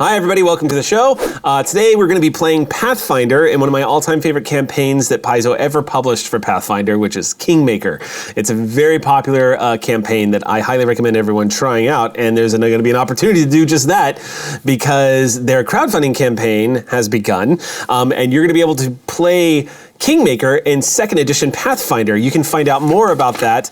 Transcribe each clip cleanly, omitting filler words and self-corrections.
Hi, everybody. Welcome to the show. Today, we're going to be playing Pathfinder in one of my all-time favorite campaigns that Paizo ever published for Pathfinder, which is Kingmaker. It's a very popular campaign that I highly recommend everyone trying out, and there's going to be an opportunity to do just that because their crowdfunding campaign has begun, and you're going to be able to play Kingmaker in 2nd edition Pathfinder. You can find out more about that.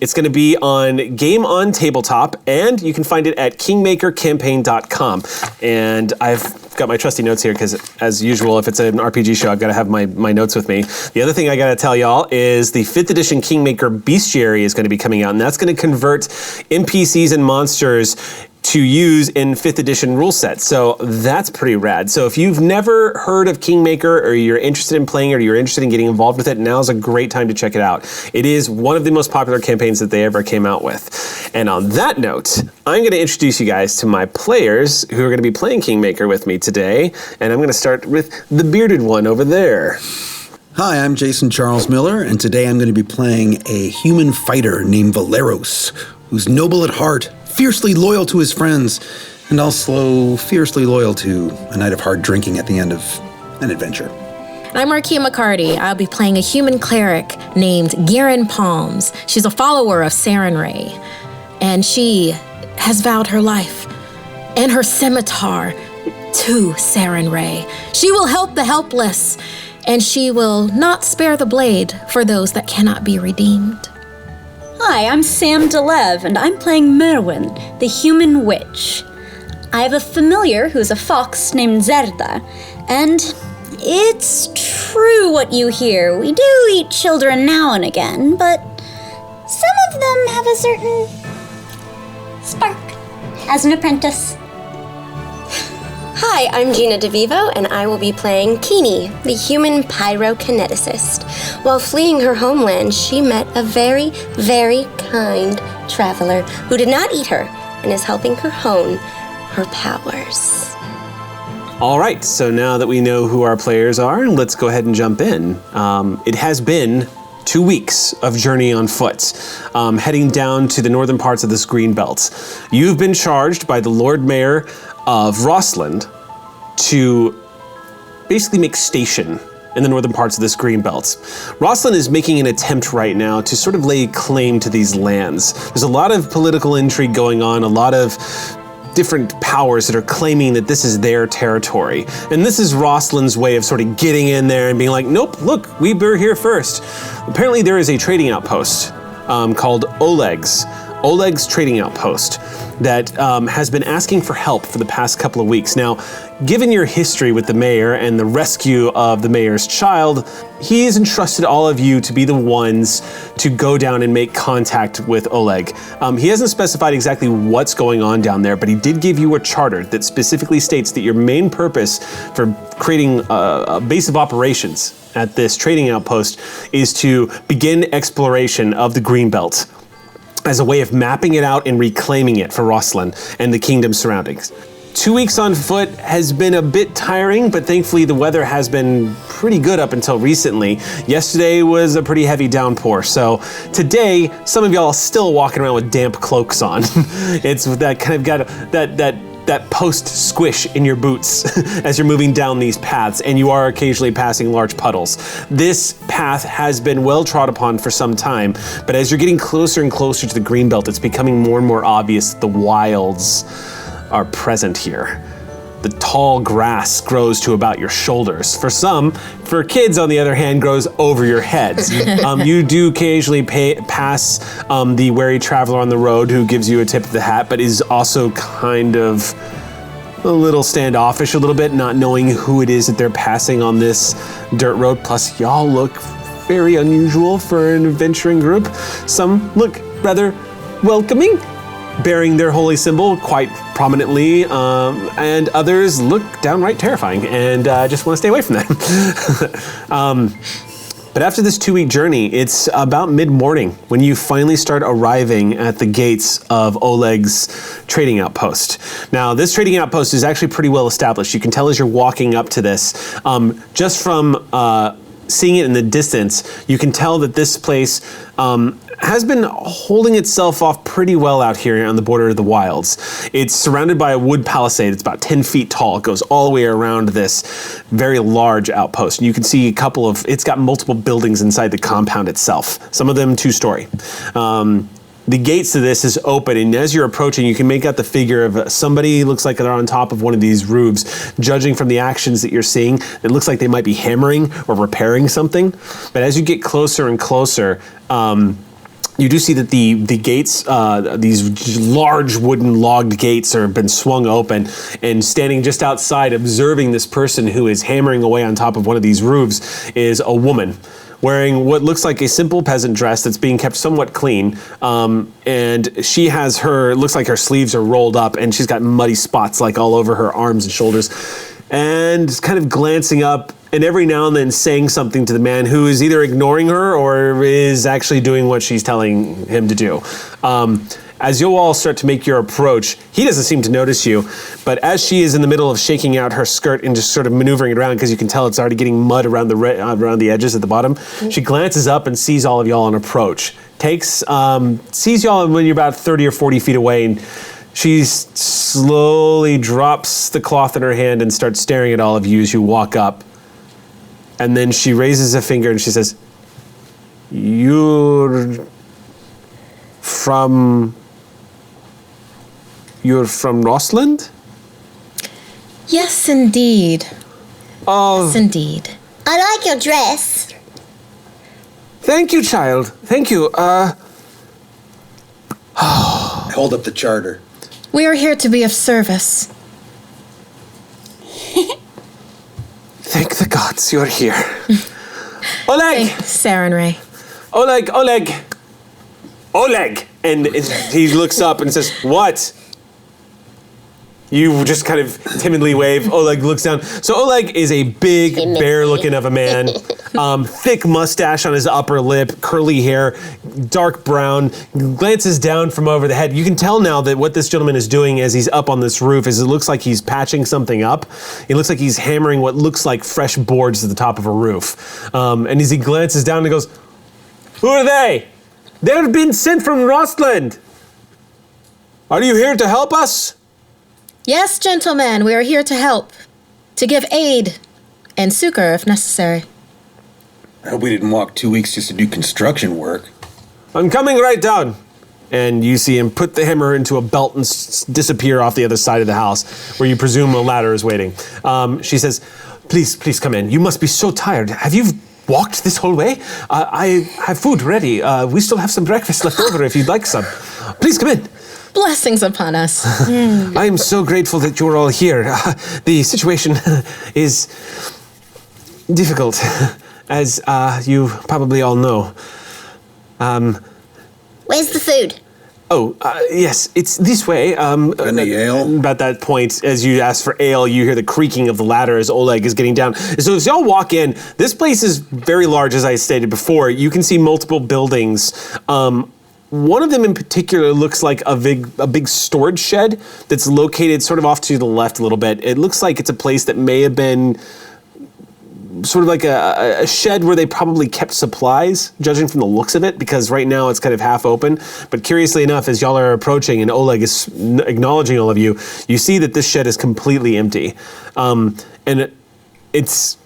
It's going to be on Game on Tabletop, and you can find it at kingmakercampaign.com. And I've got my trusty notes here because, as usual, if it's an RPG show, I've got to have my notes with me. The other thing I got to tell y'all is the 5th edition Kingmaker Bestiary is going to be coming out, and that's going to convert NPCs and monsters to use in 5th edition rule set. So that's pretty rad. So if you've never heard of Kingmaker, or you're interested in playing it, or you're interested in getting involved with it, now's a great time to check it out. It is one of the most popular campaigns that they ever came out with. And on that note, I'm going to introduce you guys to my players who are going to be playing Kingmaker with me today. And I'm going to start with the bearded one over there. Hi, I'm Jason Charles Miller, and today I'm going to be playing a human fighter named Valeros, who's noble at heart, fiercely loyal to his friends, and also fiercely loyal to a night of hard drinking at the end of an adventure. I'm Markeia McCarty. I'll be playing a human cleric named Garen Palms. She's a follower of Sarenrae, and she has vowed her life and her scimitar to Sarenrae. She will help the helpless, and she will not spare the blade for those that cannot be redeemed. Hi, I'm Sam DeLev, and I'm playing Merwin, the human witch. I have a familiar who's a fox named Zerda, and it's true what you hear. We do eat children now and again, but some of them have a certain spark as an apprentice. Hi, I'm Gina DeVivo, and I will be playing Kini, the human pyrokineticist. While fleeing her homeland, she met a very, very kind traveler who did not eat her and is helping her hone her powers. All right, so now that we know who our players are, let's go ahead and jump in. It has been 2 weeks of journey on foot, heading down to the northern parts of this green belt. You've been charged by the Lord Mayor of Rossland to basically make station in the northern parts of this green belt. Rossland is making an attempt right now to sort of lay claim to these lands. There's a lot of political intrigue going on, a lot of different powers that are claiming that this is their territory. And this is Rossland's way of sort of getting in there and being like, nope, look, we were here first. Apparently there is a trading outpost called Oleg's Trading Outpost that has been asking for help for the past couple of weeks. Now, given your history with the mayor and the rescue of the mayor's child, he has entrusted all of you to be the ones to go down and make contact with Oleg. He hasn't specified exactly what's going on down there, but he did give you a charter that specifically states that your main purpose for creating a base of operations at this trading outpost is to begin exploration of the Greenbelt as a way of mapping it out and reclaiming it for Rossland and the kingdom's surroundings. 2 weeks on foot has been a bit tiring, but thankfully the weather has been pretty good up until recently. Yesterday was a pretty heavy downpour, so today some of y'all are still walking around with damp cloaks on. It's that kind of got that post squish in your boots as you're moving down these paths, and you are occasionally passing large puddles. This path has been well trod upon for some time, but as you're getting closer and closer to the Greenbelt, it's becoming more and more obvious that the wilds are present here. The tall grass grows to about your shoulders. For kids, on the other hand, grows over your heads. You do occasionally pass the wary traveler on the road who gives you a tip of the hat, but is also kind of a little standoffish a little bit, not knowing who it is that they're passing on this dirt road. Plus, y'all look very unusual for an adventuring group. Some look rather welcoming, bearing their holy symbol quite prominently, and others look downright terrifying, and just want to stay away from them. But after this 2-week journey, it's about mid-morning when you finally start arriving at the gates of Oleg's trading outpost. Now, this trading outpost is actually pretty well established. You can tell as you're walking up to this, just from seeing it in the distance, you can tell that this place has been holding itself off pretty well out here on the border of the wilds. It's surrounded by a wood palisade. It's about 10 feet tall. It goes all the way around this very large outpost. And you can see it's got multiple buildings inside the compound itself. Some of them 2-story. The gates to this is open, and as you're approaching, you can make out the figure of somebody. Looks like they're on top of one of these roofs. Judging from the actions that you're seeing, it looks like they might be hammering or repairing something. But as you get closer and closer, you do see that the gates, these large wooden logged gates, have been swung open, and standing just outside, observing this person who is hammering away on top of one of these roofs, is a woman wearing what looks like a simple peasant dress that's being kept somewhat clean. And she has looks like her sleeves are rolled up, and she's got muddy spots like all over her arms and shoulders. And kind of glancing up and every now and then saying something to the man who is either ignoring her or is actually doing what she's telling him to do. As you all start to make your approach, he doesn't seem to notice you, but as she is in the middle of shaking out her skirt and just sort of maneuvering it around, because you can tell it's already getting mud around the edges at the bottom, she glances up and sees all of y'all on approach. Sees y'all when you're about 30 or 40 feet away, and she slowly drops the cloth in her hand and starts staring at all of you as you walk up. And then she raises a finger and she says, You're from Rosland? Yes, indeed. Oh. Yes, indeed. I like your dress. Thank you, child. Thank you. I hold up the charter. We are here to be of service. Thank the gods you're here. Oleg! Sarenrae. Oleg! And he looks up and says, What? You just kind of timidly wave. Oleg looks down. So Oleg is a big, bear-looking of a man. Thick mustache on his upper lip, curly hair, dark brown, glances down from over the head. You can tell now that what this gentleman is doing as he's up on this roof is it looks like he's patching something up. It looks like he's hammering what looks like fresh boards to the top of a roof. And as he glances down, he goes, Who are they? They've been sent from Rostland. Are you here to help us? Yes, gentlemen, we are here to help. To give aid and succor if necessary. I hope we didn't walk 2 weeks just to do construction work. I'm coming right down. And you see him put the hammer into a belt and disappear off the other side of the house, where you presume a ladder is waiting. She says, Please come in. You must be so tired. Have you walked this whole way? I have food ready. We still have some breakfast left over if you'd like some. Please come in. Blessings upon us. I am so grateful that you're all here. The situation is difficult, as you probably all know. Where's the food? Yes, it's this way. And the ale? About that point, as you ask for ale, you hear the creaking of the ladder as Oleg is getting down. So as y'all walk in, this place is very large, as I stated before. You can see multiple buildings. One of them in particular looks like a big storage shed that's located sort of off to the left a little bit. It looks like it's a place that may have been sort of like a shed where they probably kept supplies, judging from the looks of it, because right now it's kind of half open. But curiously enough, as y'all are approaching and Oleg is acknowledging all of you, you see that this shed is completely empty. And it's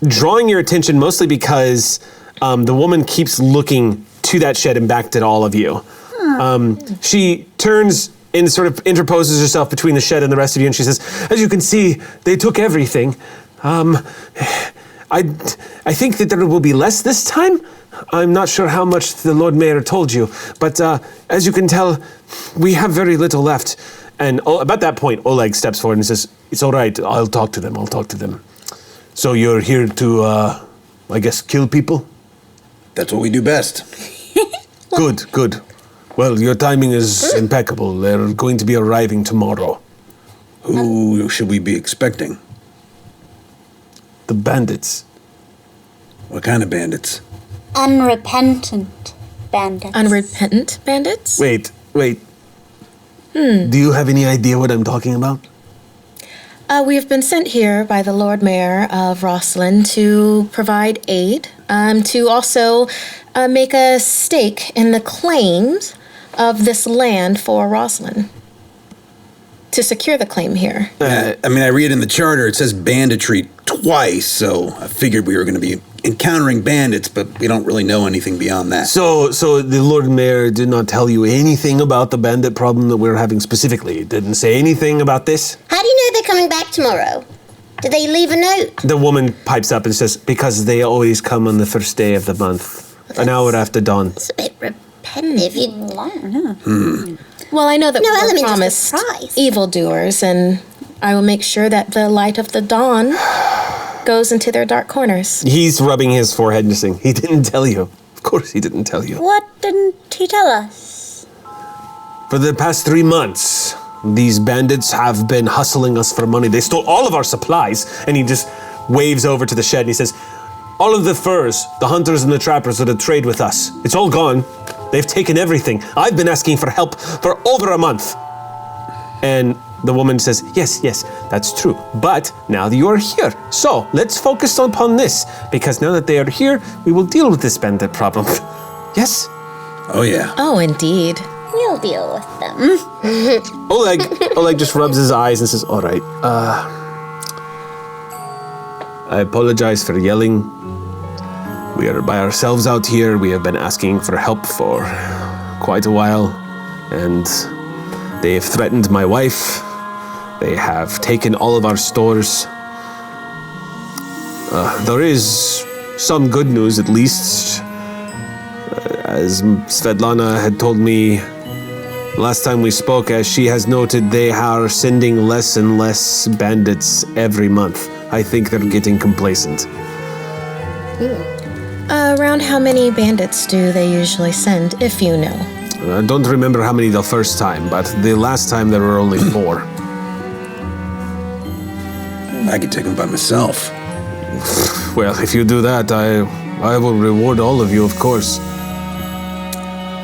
drawing your attention mostly because the woman keeps looking to that shed and back to all of you. She turns and sort of interposes herself between the shed and the rest of you, and she says, As you can see, they took everything. I think that there will be less this time. I'm not sure how much the Lord Mayor told you, but as you can tell, we have very little left. And about that point, Oleg steps forward and says, It's all right, I'll talk to them. So you're here to, I guess, kill people? That's what we do best. Good. Well, your timing is impeccable. They're going to be arriving tomorrow. Who should we be expecting? The bandits. What kind of bandits? Unrepentant bandits. Unrepentant bandits? Wait. Do you have any idea what I'm talking about? We have been sent here by the Lord Mayor of Rosslyn to provide aid, to also make a stake in the claims of this land for Rosslyn. To secure the claim here. I read in the charter, it says banditry twice, so I figured we were going to be encountering bandits, but we don't really know anything beyond that. So the Lord Mayor did not tell you anything about the bandit problem that we're having specifically? Didn't say anything about this? How do you know they're coming back tomorrow? Did they leave a note? The woman pipes up and says, because they always come on the first day of the month, an hour after dawn. It's a bit repetitive. Well, I know that No we're element of promised surprise. evildoers, and I will make sure that the light of the dawn goes into their dark corners. He's rubbing his forehead and saying, he didn't tell you. Of course he didn't tell you. What didn't he tell us? For the past 3 months, these bandits have been hustling us for money. They stole all of our supplies. And he just waves over to the shed and he says, all of the furs, the hunters and the trappers that had trade with us, it's all gone. They've taken everything. I've been asking for help for over a month. And the woman says, yes, that's true. But now that you are here, so let's focus upon this. Because now that they are here, we will deal with this bandit problem. Yes? Oh, yeah. Oh, indeed. We'll deal with them. Oleg just rubs his eyes and says, all right, I apologize for yelling. We are by ourselves out here. We have been asking for help for quite a while, and they have threatened my wife. They have taken all of our stores. There is some good news, at least. As Svetlana had told me last time we spoke, as she has noted, they are sending less and less bandits every month. I think they're getting complacent. Around how many bandits do they usually send, if you know? I don't remember how many the first time, but the last time there were only 4. I could take them by myself. Well, if you do that, I will reward all of you, of course.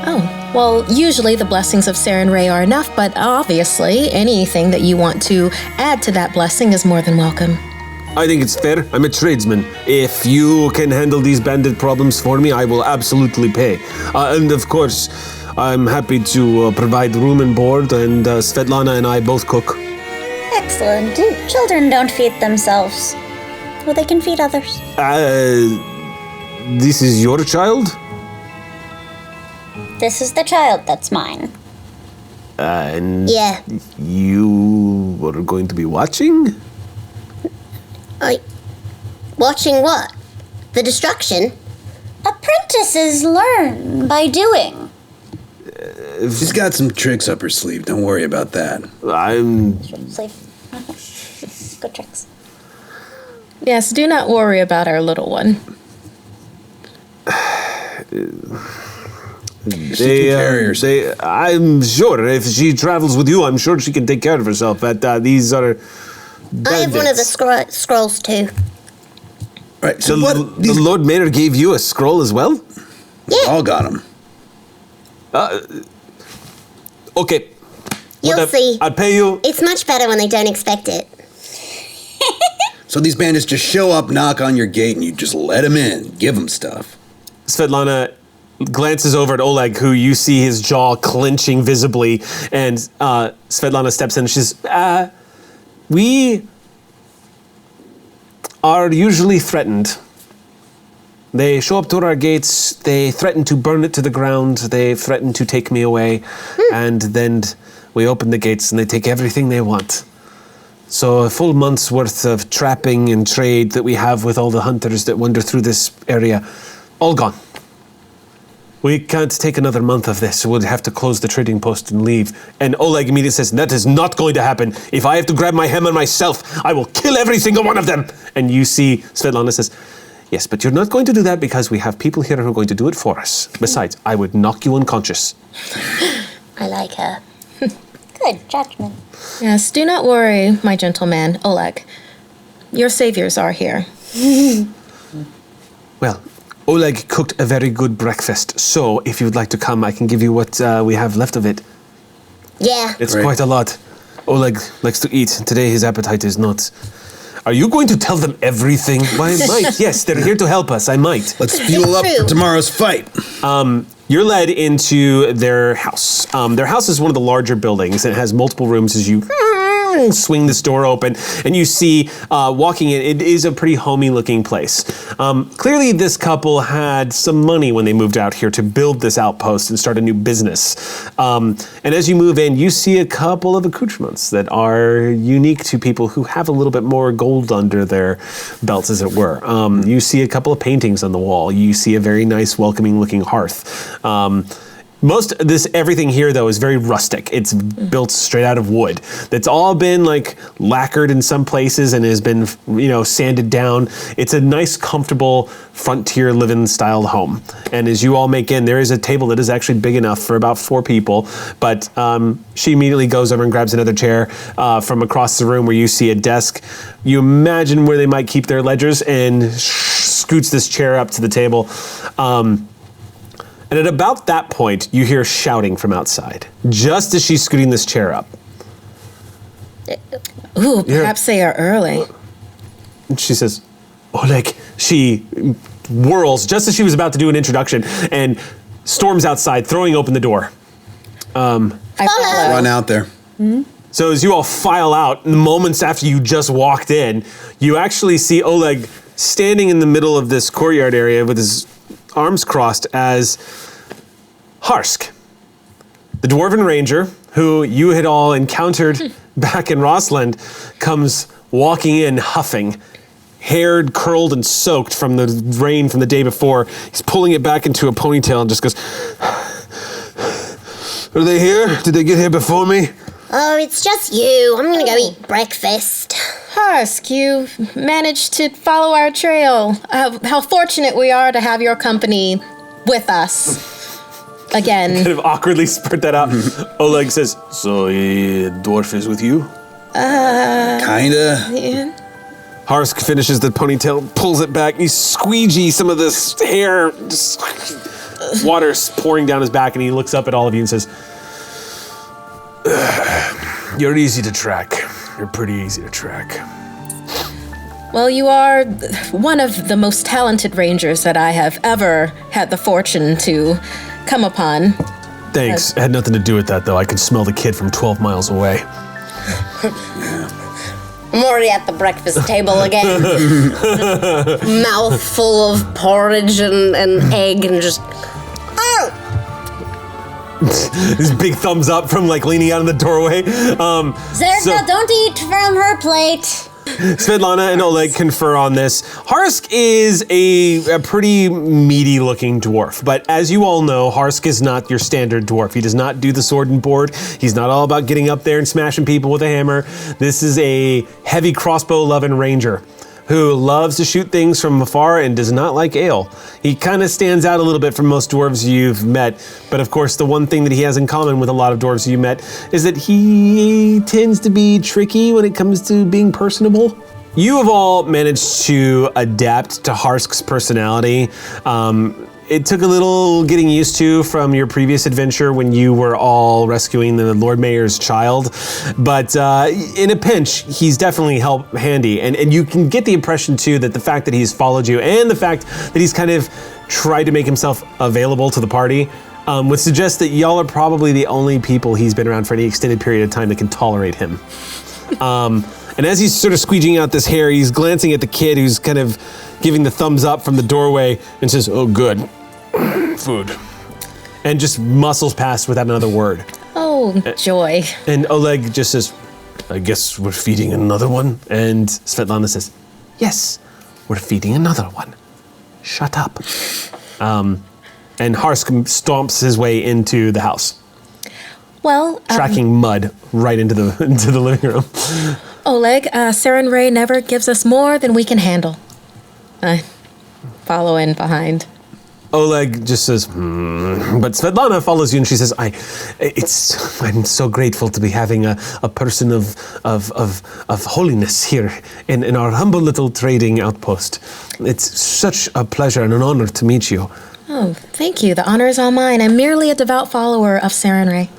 Oh, well, usually the blessings of Saren Ray are enough, but obviously anything that you want to add to that blessing is more than welcome. I think it's fair. I'm a tradesman. If you can handle these bandit problems for me, I will absolutely pay. And of course, I'm happy to provide room and board, and Svetlana and I both cook. Excellent. Children don't feed themselves. Well, they can feed others. This is your child? This is the child that's mine. And Yeah. you are going to be watching? Watching what? The destruction? Apprentices learn by doing. She's got some tricks up her sleeve. Don't worry about that. Sleep. Good tricks. Yes, do not worry about our little one. She can carry herself. I'm sure if she travels with you, I'm sure she can take care of herself. But these are bandits. I have one of the scrolls too. Right, so The, what? the Lord Mayor gave you a scroll as well? We all got them. Okay. You'll Whatever. see. I'll pay you. It's much better when they don't expect it. So these bandits just show up, knock on your gate, and you just let them in, give them stuff. Svetlana glances over at Oleg, who you see his jaw clenching visibly, and Svetlana steps in and she says, we are usually threatened. They show up to our gates, they threaten to burn it to the ground, they threaten to take me away, and then we open the gates and they take everything they want. So a full month's worth of trapping and trade that we have with all the hunters that wander through this area, all gone. We can't take another month of this. We'll have to close the trading post and leave. And Oleg immediately says, that is not going to happen. If I have to grab my hammer myself, I will kill every single one of them. And you see Svetlana says, yes, but you're not going to do that because we have people here who are going to do it for us. Besides, I would knock you unconscious. I like her. Good judgment. Yes, do not worry, my gentleman, Oleg. Your saviors are here. Well, Oleg cooked a very good breakfast. So if you would like to come, I can give you what we have left of it. Yeah. It's Great. quite a lot. Oleg likes to eat. Today his appetite is not. Are you going to tell them everything? Why, I might. Yes, they're here to help us. I might. Let's fuel up for tomorrow's fight. You're led into their house. Their house is one of the larger buildings, and it has multiple rooms as you swing this door open, and you see walking in, it is a pretty homey looking place. Clearly this couple had some money when they moved out here to build this outpost and start a new business. And as you move in, you see a couple of accoutrements that are unique to people who have a little bit more gold under their belts, as it were. You see a couple of paintings on the wall. You see a very nice welcoming looking hearth. Everything here though is very rustic. It's built straight out of wood. That's all been like lacquered in some places and has been, sanded down. It's a nice, comfortable frontier living styled home. And as you all make in, there is a table that is actually big enough for about 4 people. But she immediately goes over and grabs another chair from across the room where you see a desk. You imagine where they might keep their ledgers and scoots this chair up to the table. And at about that point, you hear shouting from outside, just as she's scooting this chair up. Ooh, perhaps they are early. And she says, Oleg. She whirls just as she was about to do an introduction and storms outside, throwing open the door. I follow. Run out there. Mm-hmm. So as you all file out, moments after you just walked in, you actually see Oleg standing in the middle of this courtyard area with his arms crossed as Harsk, the Dwarven Ranger, who you had all encountered back in Rossland, comes walking in huffing, hair curled and soaked from the rain from the day before. He's pulling it back into a ponytail and just goes, are they here? Did they get here before me? Oh, it's just you. I'm gonna go eat breakfast. Harsk, you managed to follow our trail. How fortunate we are to have your company with us. Again. Kind of awkwardly spurt that out. Oleg says, so a dwarf is with you? Kinda. Yeah. Harsk finishes the ponytail, pulls it back, and he squeegees some of this hair. Just water's pouring down his back, and he looks up at all of you and says, you're easy to track. You're pretty easy to track. Well, you are one of the most talented rangers that I have ever had the fortune to come upon. Thanks. It had nothing to do with that, though. I could smell the kid from 12 miles away. I'm already at the breakfast table again. Mouth full of porridge and egg and just... Oh! This big thumbs up from leaning out of the doorway. Zerka, don't eat from her plate. Svetlana and Oleg confer on this. Harsk is a pretty meaty looking dwarf, but as you all know, Harsk is not your standard dwarf. He does not do the sword and board. He's not all about getting up there and smashing people with a hammer. This is a heavy crossbow loving ranger who loves to shoot things from afar and does not like ale. He kind of stands out a little bit from most dwarves you've met, but of course the one thing that he has in common with a lot of dwarves you met is that he tends to be tricky when it comes to being personable. You have all managed to adapt to Harsk's personality. It took a little getting used to from your previous adventure when you were all rescuing the Lord Mayor's child, but in a pinch, he's definitely handy. And you can get the impression too that the fact that he's followed you and the fact that he's kind of tried to make himself available to the party would suggest that y'all are probably the only people he's been around for any extended period of time that can tolerate him. And as he's sort of squeegeeing out this hair, he's glancing at the kid who's kind of giving the thumbs up from the doorway and says, oh, good. Food. And just muscles past without another word. Oh, joy. And Oleg just says, I guess we're feeding another one. And Svetlana says, yes, we're feeding another one. Shut up. And Harsk stomps his way into the house. Well, tracking mud right into the living room. Oleg, Saren Ray never gives us more than we can handle. I follow in behind. Oleg just says, but Svetlana follows you and she says, I'm so grateful to be having a person of holiness here in our humble little trading outpost. It's such a pleasure and an honor to meet you. Oh, thank you. The honor is all mine. I'm merely a devout follower of Saren Ray.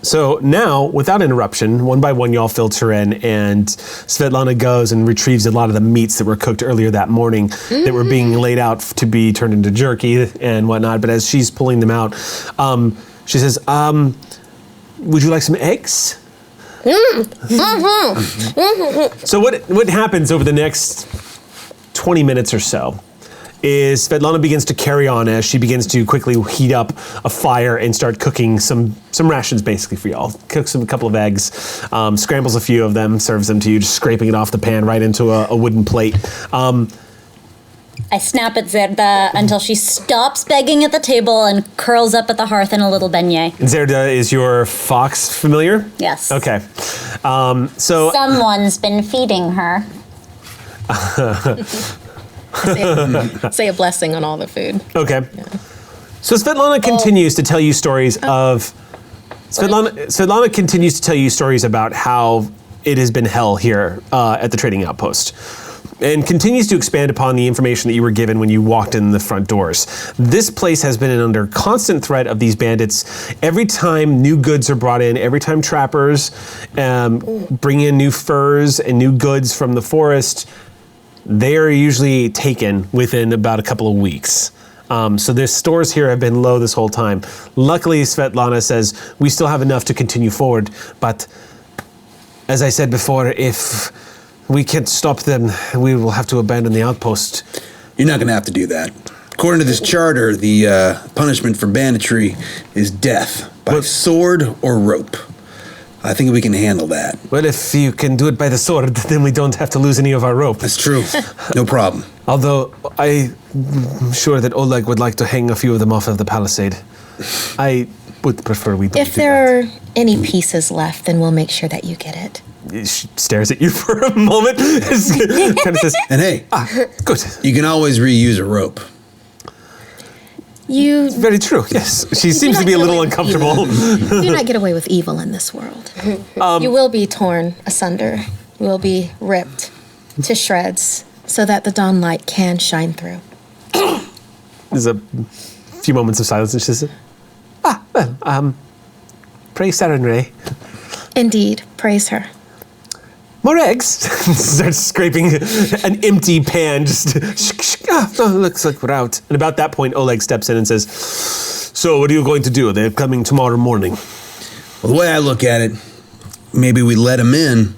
So now, without interruption, one by one, y'all filter in, and Svetlana goes and retrieves a lot of the meats that were cooked earlier that morning that were being laid out to be turned into jerky and whatnot. But as she's pulling them out, she says, would you like some eggs? So what happens over the next 20 minutes or so is Svetlana begins to carry on as she begins to quickly heat up a fire and start cooking some rations basically for y'all. Cooks a couple of eggs, scrambles a few of them, serves them to you, just scraping it off the pan right into a wooden plate. I snap at Zerda until she stops begging at the table and curls up at the hearth in a little beignet. Zerda is your fox familiar? Yes. Okay. So Someone's been feeding her. Say a blessing on all the food. Okay. So Svetlana continues to tell you stories of Svetlana continues to tell you stories about how it has been hell here at the trading outpost, and continues to expand upon the information that you were given when you walked in the front doors. This place has been under constant threat of these bandits. Every time new goods are brought in, every time trappers bring in new furs and new goods from the forest, they are usually taken within about a couple of weeks. So the stores here have been low this whole time. Luckily, Svetlana says, we still have enough to continue forward, but as I said before, if we can't stop them, we will have to abandon the outpost. You're not going to have to do that. According to this charter, the punishment for banditry is death by sword or rope. I think we can handle that. Well, if you can do it by the sword, then we don't have to lose any of our rope. That's true. No problem. Although, I'm sure that Oleg would like to hang a few of them off of the palisade. I would prefer we don't If there are any pieces left, then we'll make sure that you get it. She stares at you for a moment. Kind of says, And hey, good. you can always reuse a rope. You Very true, yes. She seems to be a little uncomfortable. do not get away with evil in this world. You will be torn asunder. You will be ripped to shreds so that the dawn light can shine through. There's a few moments of silence and she says, praise Sundry. Indeed, praise her. More eggs? Starts scraping an empty pan. Looks like we're out. And about that point, Oleg steps in and says, so what are you going to do? They're coming tomorrow morning. Well, the way I look at it, maybe we let them in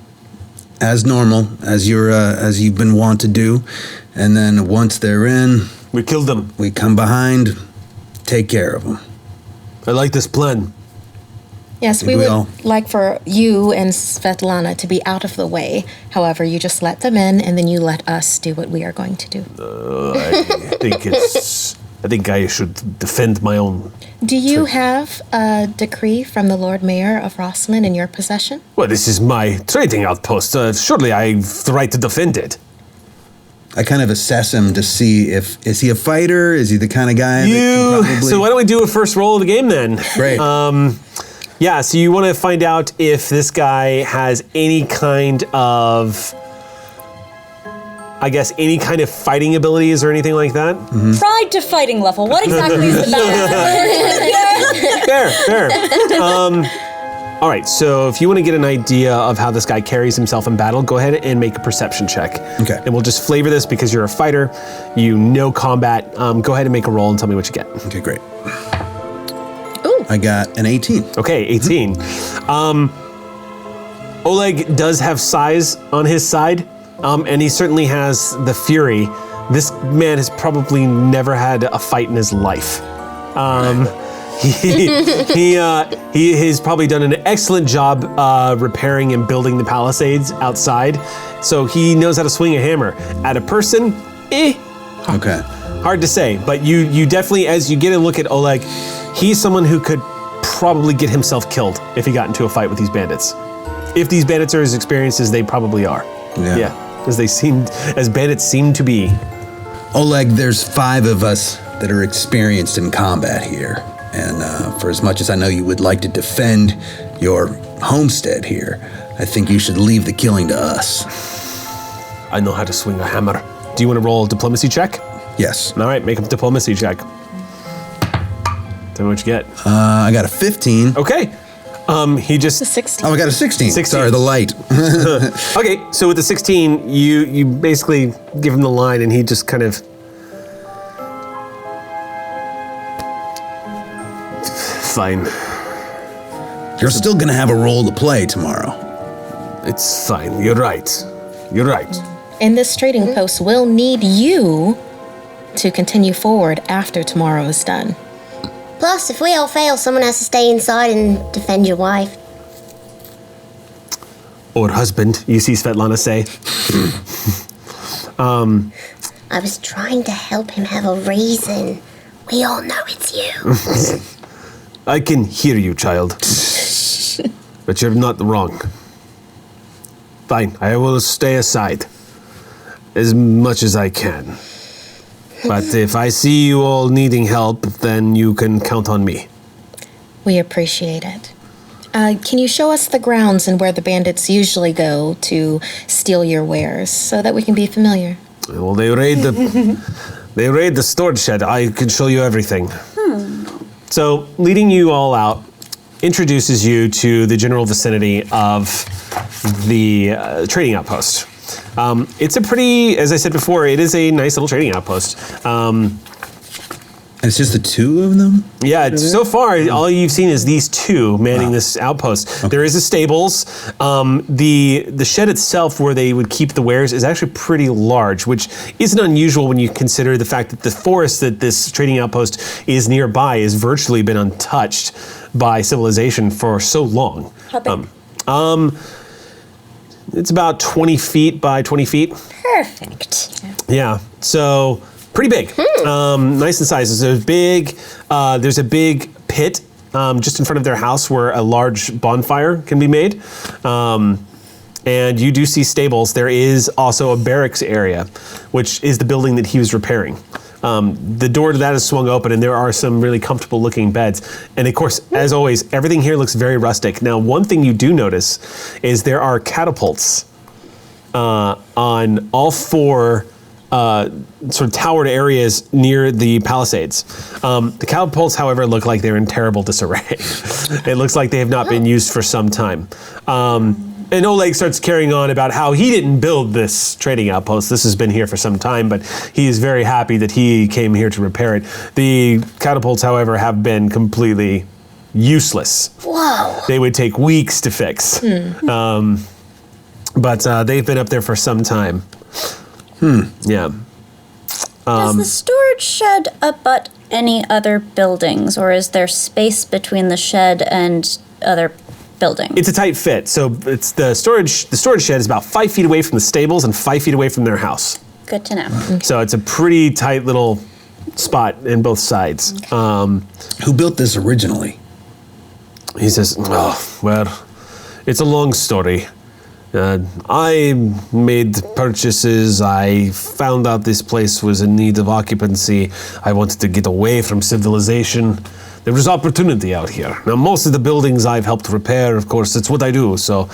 as normal, as you've been wont to do. And then once they're in, We killed them. we come behind, take care of them. I like this plan. Yes, we we would all- like for you and Svetlana to be out of the way. However, you just let them in, and then you let us do what we are going to do. I think I should defend my own. Do you have a decree from the Lord Mayor of Rosslyn in your possession? Well, this is my trading outpost. Surely I have the right to defend it. I kind of assess him to see is he a fighter? Is he the kind of guy that can probably... So why don't we do a first roll of the game then? Great. Yeah, so you want to find out if this guy has any kind of, I guess, any kind of fighting abilities or anything like that? Pride to fighting level. What exactly is the balance? Fair. All right, so if you want to get an idea of how this guy carries himself in battle, go ahead and make a perception check. Okay. And we'll just flavor this because you're a fighter, you know combat. Go ahead and make a roll and tell me what you get. Okay, great. Ooh. I got an 18. Okay, 18. Oleg does have size on his side, and he certainly has the fury. This man has probably never had a fight in his life. He has probably done an excellent job repairing and building the palisades outside, so he knows how to swing a hammer. At a person, Okay. hard to say, but you definitely, as you get a look at Oleg, he's someone who could probably get himself killed if he got into a fight with these bandits. If these bandits are as experienced as they probably are. Yeah. As bandits seem to be. Oleg, there's 5 of us that are experienced in combat here. And for as much as I know you would like to defend your homestead here, I think you should leave the killing to us. I know how to swing a hammer. Do you want to roll a diplomacy check? Yes. All right, make a diplomacy check. Tell me what you get. I got a 15. Okay. He just... 16. Oh, I got a 16. 16. Sorry, the light. Okay, so with the 16, you basically give him the line, and he just kind of... Fine. You're still going to have a role to play tomorrow. It's fine. You're right. You're right. And this trading post will need you to continue forward after tomorrow is done. Plus, if we all fail, someone has to stay inside and defend your wife. Or husband, you see Svetlana say. I was trying to help him have a reason. We all know it's you. I can hear you, child. But you're not wrong. Fine, I will stay aside as much as I can. But if I see you all needing help, then you can count on me. We appreciate it. Can you show us the grounds and where the bandits usually go to steal your wares so that we can be familiar? Well, they raid the storage shed. I can show you everything. So, leading you all out introduces you to the general vicinity of the trading outpost. It's a pretty, as I said before, it is a nice little trading outpost. And it's just the two of them? Yeah, so far, all you've seen is these two manning this outpost. Okay. There is a stables. The shed itself, where they would keep the wares, is actually pretty large, which isn't unusual when you consider the fact that the forest that this trading outpost is nearby has virtually been untouched by civilization for so long. How big? It's about 20 feet by 20 feet. Perfect. Yeah, so pretty big. Nice in size. There's a big pit just in front of their house where a large bonfire can be made. And you do see stables. There is also a barracks area, which is the building that he was repairing. The door to that is swung open, and there are some really comfortable looking beds. And of course, as always, everything here looks very rustic. Now, one thing you do notice is there are catapults on all four sort of towered areas near the palisades. The catapults, however, look like they're in terrible disarray. It looks like they have not been used for some time. And Oleg starts carrying on about how he didn't build this trading outpost. This has been here for some time, but he is very happy that he came here to repair it. The catapults, however, have been completely useless. Whoa. They would take weeks to fix. But they've been up there for some time. Yeah. Does the storage shed abut any other buildings, or is there space between the shed and other buildings? It's a tight fit. So it's the storage shed is about 5 feet away from the stables and 5 feet away from their house. Good to know. So it's a pretty tight little spot in both sides. Who built this originally? He says, "Oh, well, it's a long story. I made purchases. I found out this place was in need of occupancy. I wanted to get away from civilization. There was opportunity out here. Now, most of the buildings I've helped repair, of course, it's what I do, so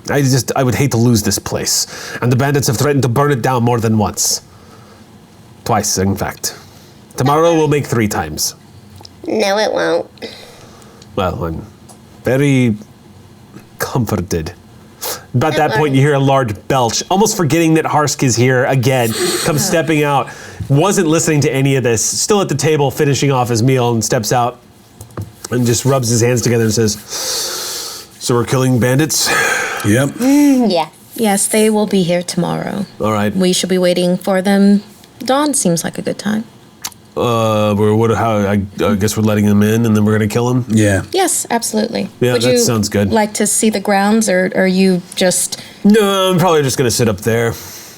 I would hate to lose this place. And the bandits have threatened to burn it down more than once. Twice, in fact. Tomorrow we'll make 3 times. No, it won't. Well, I'm very comforted. About that point, you hear a large belch, almost forgetting that Harsk is here again, comes stepping out, wasn't listening to any of this, still at the table finishing off his meal, and steps out and just rubs his hands together and says, "So we're killing bandits?" Yep. Yeah. Yes, they will be here tomorrow. All right. We should be waiting for them. Dawn seems like a good time. I guess we're letting them in, and then we're gonna kill them. Yeah. Yes, absolutely. Yeah, Would that you sounds good. like to see the grounds, or are you just... No, I'm probably just gonna sit up there,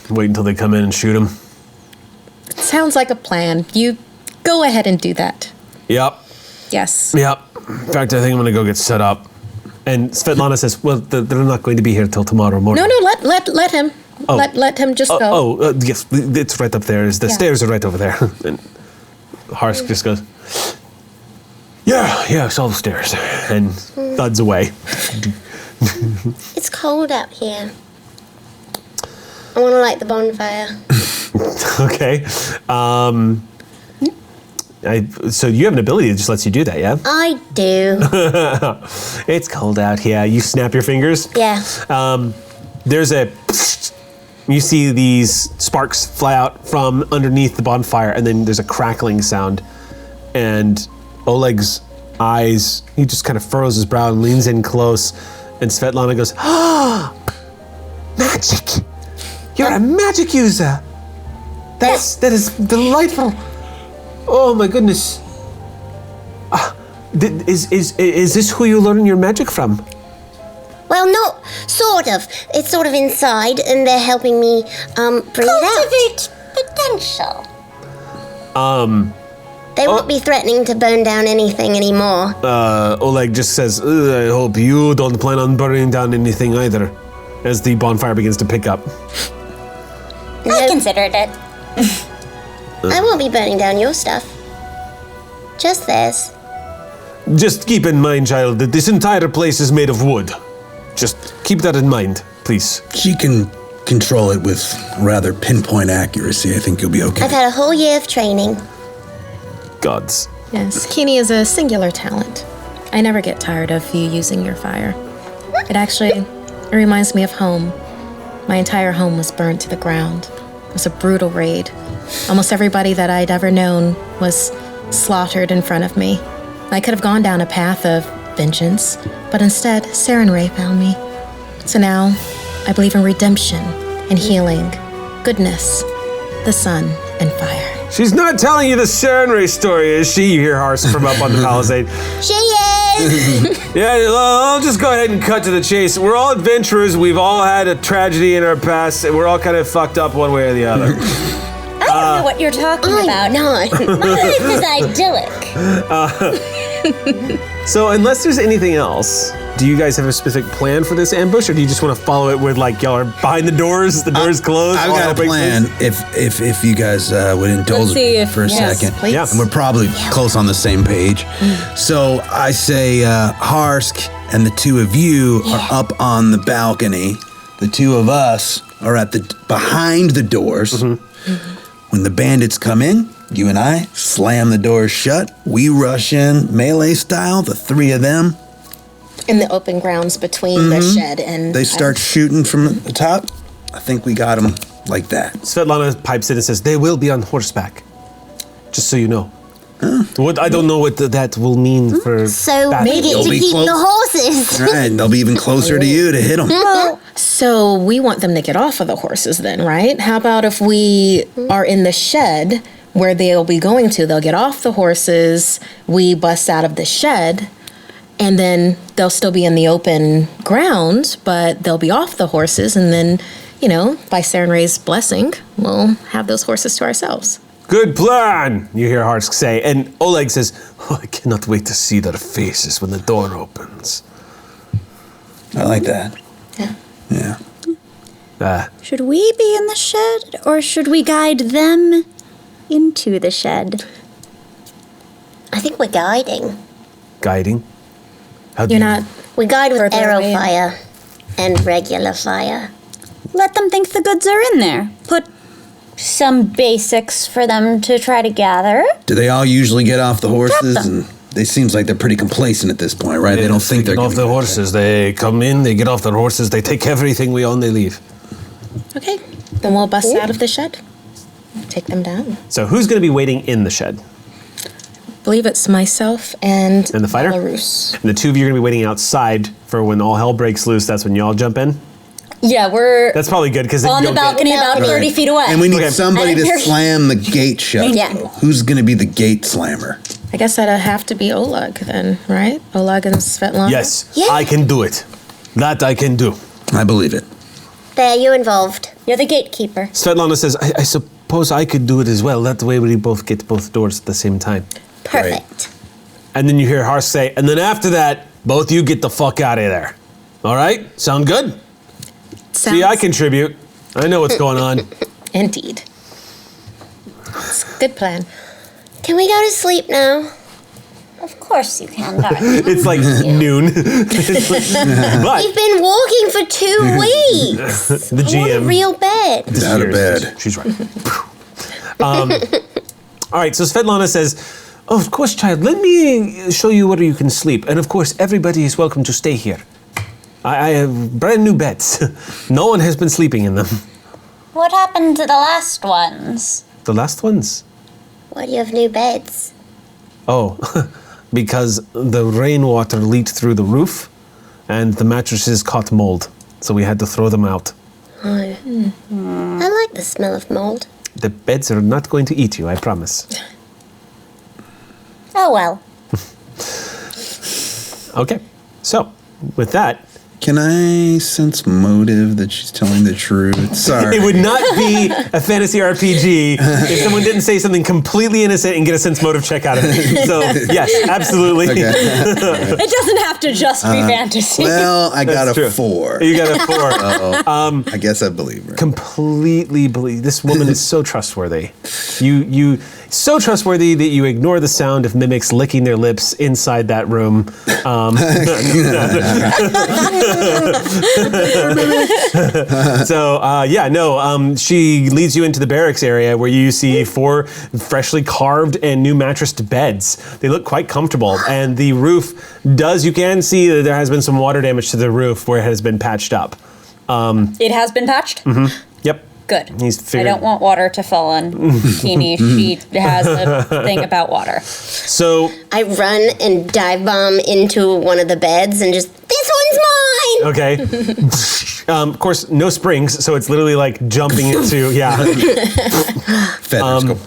wait until they come in and shoot them. Sounds like a plan. You go ahead and do that. Yep. Yes. Yep. In fact, I think I'm gonna go get set up. And Svetlana says, "Well, they're not going to be here till tomorrow morning." No, let him. Oh. Let him just go. Yes, it's right up there. The stairs are right over there. And Harsk just goes, yeah, it's all the stairs, and thuds away. It's cold out here. I want to light the bonfire. Okay. So you have an ability that just lets you do that, yeah? I do. It's cold out here. You snap your fingers. Yeah. There's a... You see these sparks fly out from underneath the bonfire, and then there's a crackling sound. And Oleg's eyes, he just kind of furrows his brow and leans in close. And Svetlana goes, "Ah, magic! You're a magic user. That is delightful. Oh my goodness. Is this who you learn your magic from?" Well, not sort of. It's sort of inside, and they're helping me bring it Cultivate potential. out. They won't be threatening to burn down anything anymore. Oleg just says, "I hope you don't plan on burning down anything either," as the bonfire begins to pick up. I considered it. I won't be burning down your stuff. Just theirs. Just keep in mind, child, that this entire place is made of wood. Just keep that in mind, please. She can control it with rather pinpoint accuracy. I think you'll be okay. I've had a whole year of training. Gods. Yes, Kini is a singular talent. I never get tired of you using your fire. It reminds me of home. My entire home was burned to the ground. It was a brutal raid. Almost everybody that I'd ever known was slaughtered in front of me. I could have gone down a path of vengeance, but instead, Sarenrae found me. So now, I believe in redemption and healing, goodness, the sun and fire. She's not telling you the Sarenrae story, is she? You hear Harsk from up on the palisade. She is! Yeah, I'll just go ahead and cut to the chase. We're all adventurers. We've all had a tragedy in our past, and we're all kind of fucked up one way or the other. I don't know what you're talking about. Not. My life is idyllic. So unless there's anything else, do you guys have a specific plan for this ambush, or do you just want to follow it with, like, y'all are behind the doors closed? I've got a plan, if you guys would indulge me for a second. please. Yeah. And we're probably close on the same page. So I say Harsk and the two of you are up on the balcony. The two of us are at behind the doors. When the bandits come in, you and I slam the doors shut. We rush in, melee style, the three of them. In the open grounds between the shed and... They start shooting from the top. I think we got them like that. Svetlana pipes in and says, "They will be on horseback. Just so you know." I don't know what that will mean for... So battle. we get to They'll be keep close. the horses. Right, they'll be even closer to you to hit them. So we want them to get off of the horses then, right? How about if we are in the shed where they'll be going to? They'll get off the horses, we bust out of the shed, and then they'll still be in the open ground, but they'll be off the horses, and then, by Sarenrae's blessing, we'll have those horses to ourselves. Good plan, you hear Harsk say. And Oleg says, "I cannot wait to see their faces when the door opens." I like that. Yeah. Should we be in the shed, or should we guide them into the shed? I think we're guiding. Guiding? How do You're you- not... We guide with Further arrow away. fire and regular fire. Let them think the goods are in there. Put some basics for them to try to gather. Do they all usually get off the horses? them. And they seems like they're pretty complacent at this point, right? They don't think they're get off gonna the horses. They come in, they get off their horses, they take everything we own, they leave. Okay, then we'll bust out of the shed. Take them down. So who's going to be waiting in the shed? I believe it's myself and And the fighter? Belarus. And the two of you are going to be waiting outside for when all hell breaks loose. That's when y'all jump in. Yeah, we're That's probably good because on the balcony about 30 feet away. And we need Okay. somebody to And- slam the gate shut. Yeah. Who's going to be the gate slammer? I guess that'd have to be Oleg then, right? Oleg and Svetlana? Yes, Yeah. I can do it. That I can do. I believe it. There, you're involved. You're the gatekeeper. Svetlana says, I suppose I could do it as well. That way we both get both doors at the same time. Perfect. And then you hear Harsh say, and then after that, both you get the fuck out of there. All right? Sound good? Sounds See, I contribute. I know what's going on. Indeed. It's a good plan. Can we go to sleep now? Of course you can, darling. It's like noon. But We've been walking for 2 weeks. the I want a GM... real bed. Out of bed. She's right. All right, so Svetlana says, Oh, of course, child. Let me show you where you can sleep. And of course, everybody is welcome to stay here. I have brand new beds. No one has been sleeping in them. What happened to the last ones? The last ones? Why do you have new beds? Oh, because the rainwater leaked through the roof and the mattresses caught mold. So we had to throw them out. I like the smell of mold. The beds are not going to eat you, I promise. Oh well. Okay, so with that, Can I sense motive that she's telling the truth? Sorry. it would not be a fantasy RPG if someone didn't say something completely innocent and get a sense motive check out of it. So yes, absolutely. Okay. It doesn't have to just be fantasy. Well, I got That's a true. 4. You got a 4. I guess I believe her. Completely believe this woman is so trustworthy. You so trustworthy that you ignore the sound of mimics licking their lips inside that room. She leads you into the barracks area where you see 4 freshly carved and new mattressed beds. They look quite comfortable, and the roof you can see that there has been some water damage to the roof where it has been patched up. It has been patched? Yep. Good. He's I figured. don't want water to fall on Kini. She has a thing about water. So, I run and dive bomb into one of the beds and just, this one's mine! okay. Of course, no springs, so it's literally like jumping into, Feathers go.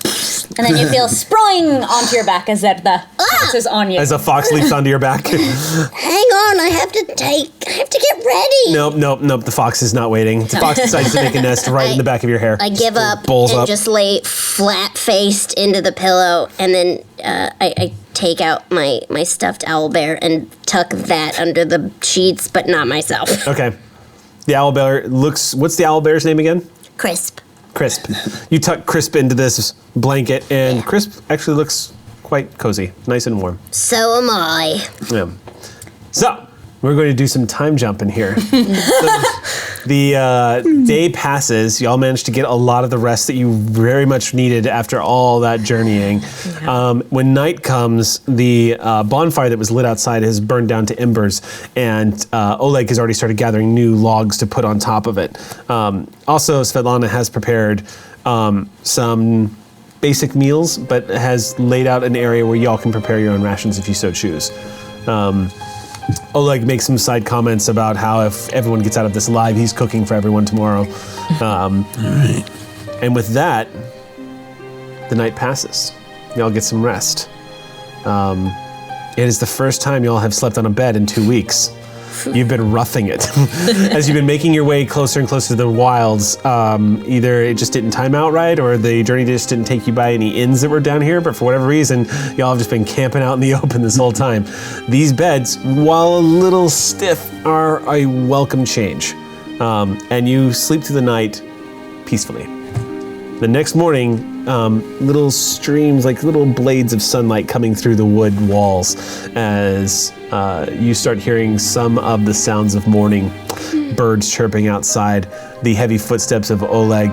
And then you feel sprawling onto your back as the fox is on you. as a fox leaps onto your back. Hang on, I have to get ready. Nope, the fox is not waiting. The fox decides to make a nest right in the back of your hair. I give up Bowls and up. just lay flat-faced into the pillow, and then I take out my stuffed owlbear and tuck that under the sheets, but not myself. Okay. The owlbear looks, what's the owlbear's name again? Crisp. Crisp. You tuck Crisp into this blanket, and Crisp actually looks quite cozy, nice and warm. So am I. Yeah. So, we're going to do some time jumping here. The day passes. Y'all managed to get a lot of the rest that you very much needed after all that journeying. When night comes, the bonfire that was lit outside has burned down to embers, and Oleg has already started gathering new logs to put on top of it. Also, Svetlana has prepared some basic meals, but has laid out an area where y'all can prepare your own rations if you so choose. Oleg makes some side comments about how if everyone gets out of this alive, he's cooking for everyone tomorrow. All right. And with that, the night passes. Y'all get some rest. It is the first time y'all have slept on a bed in 2 weeks. You've been roughing it. As you've been making your way closer and closer to the wilds, either it just didn't time out right, or the journey just didn't take you by any inns that were down here, but for whatever reason, y'all have just been camping out in the open this whole time. These beds, while a little stiff, are a welcome change. And you sleep through the night peacefully. The next morning, little streams, like little blades of sunlight coming through the wood walls as you start hearing some of the sounds of morning, birds chirping outside, the heavy footsteps of Oleg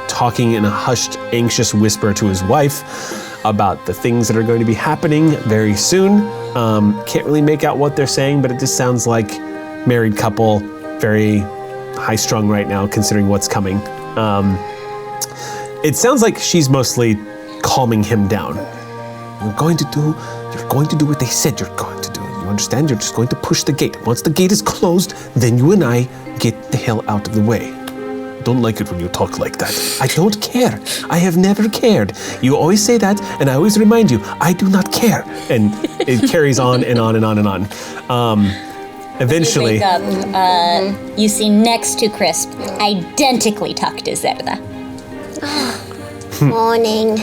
talking in a hushed, anxious whisper to his wife about the things that are going to be happening very soon. Can't really make out what they're saying, but it just sounds like married couple, very high-strung right now considering what's coming. It sounds like she's mostly calming him down. You're going to do what they said you're going to do. You understand? You're just going to push the gate. Once the gate is closed, then you and I get the hell out of the way. I don't like it when you talk like that. I don't care. I have never cared. You always say that, and I always remind you, I do not care. And it carries on and on and on and on. Eventually, You wake up, you see next to Crisp, identically tucked is Zerda. Morning.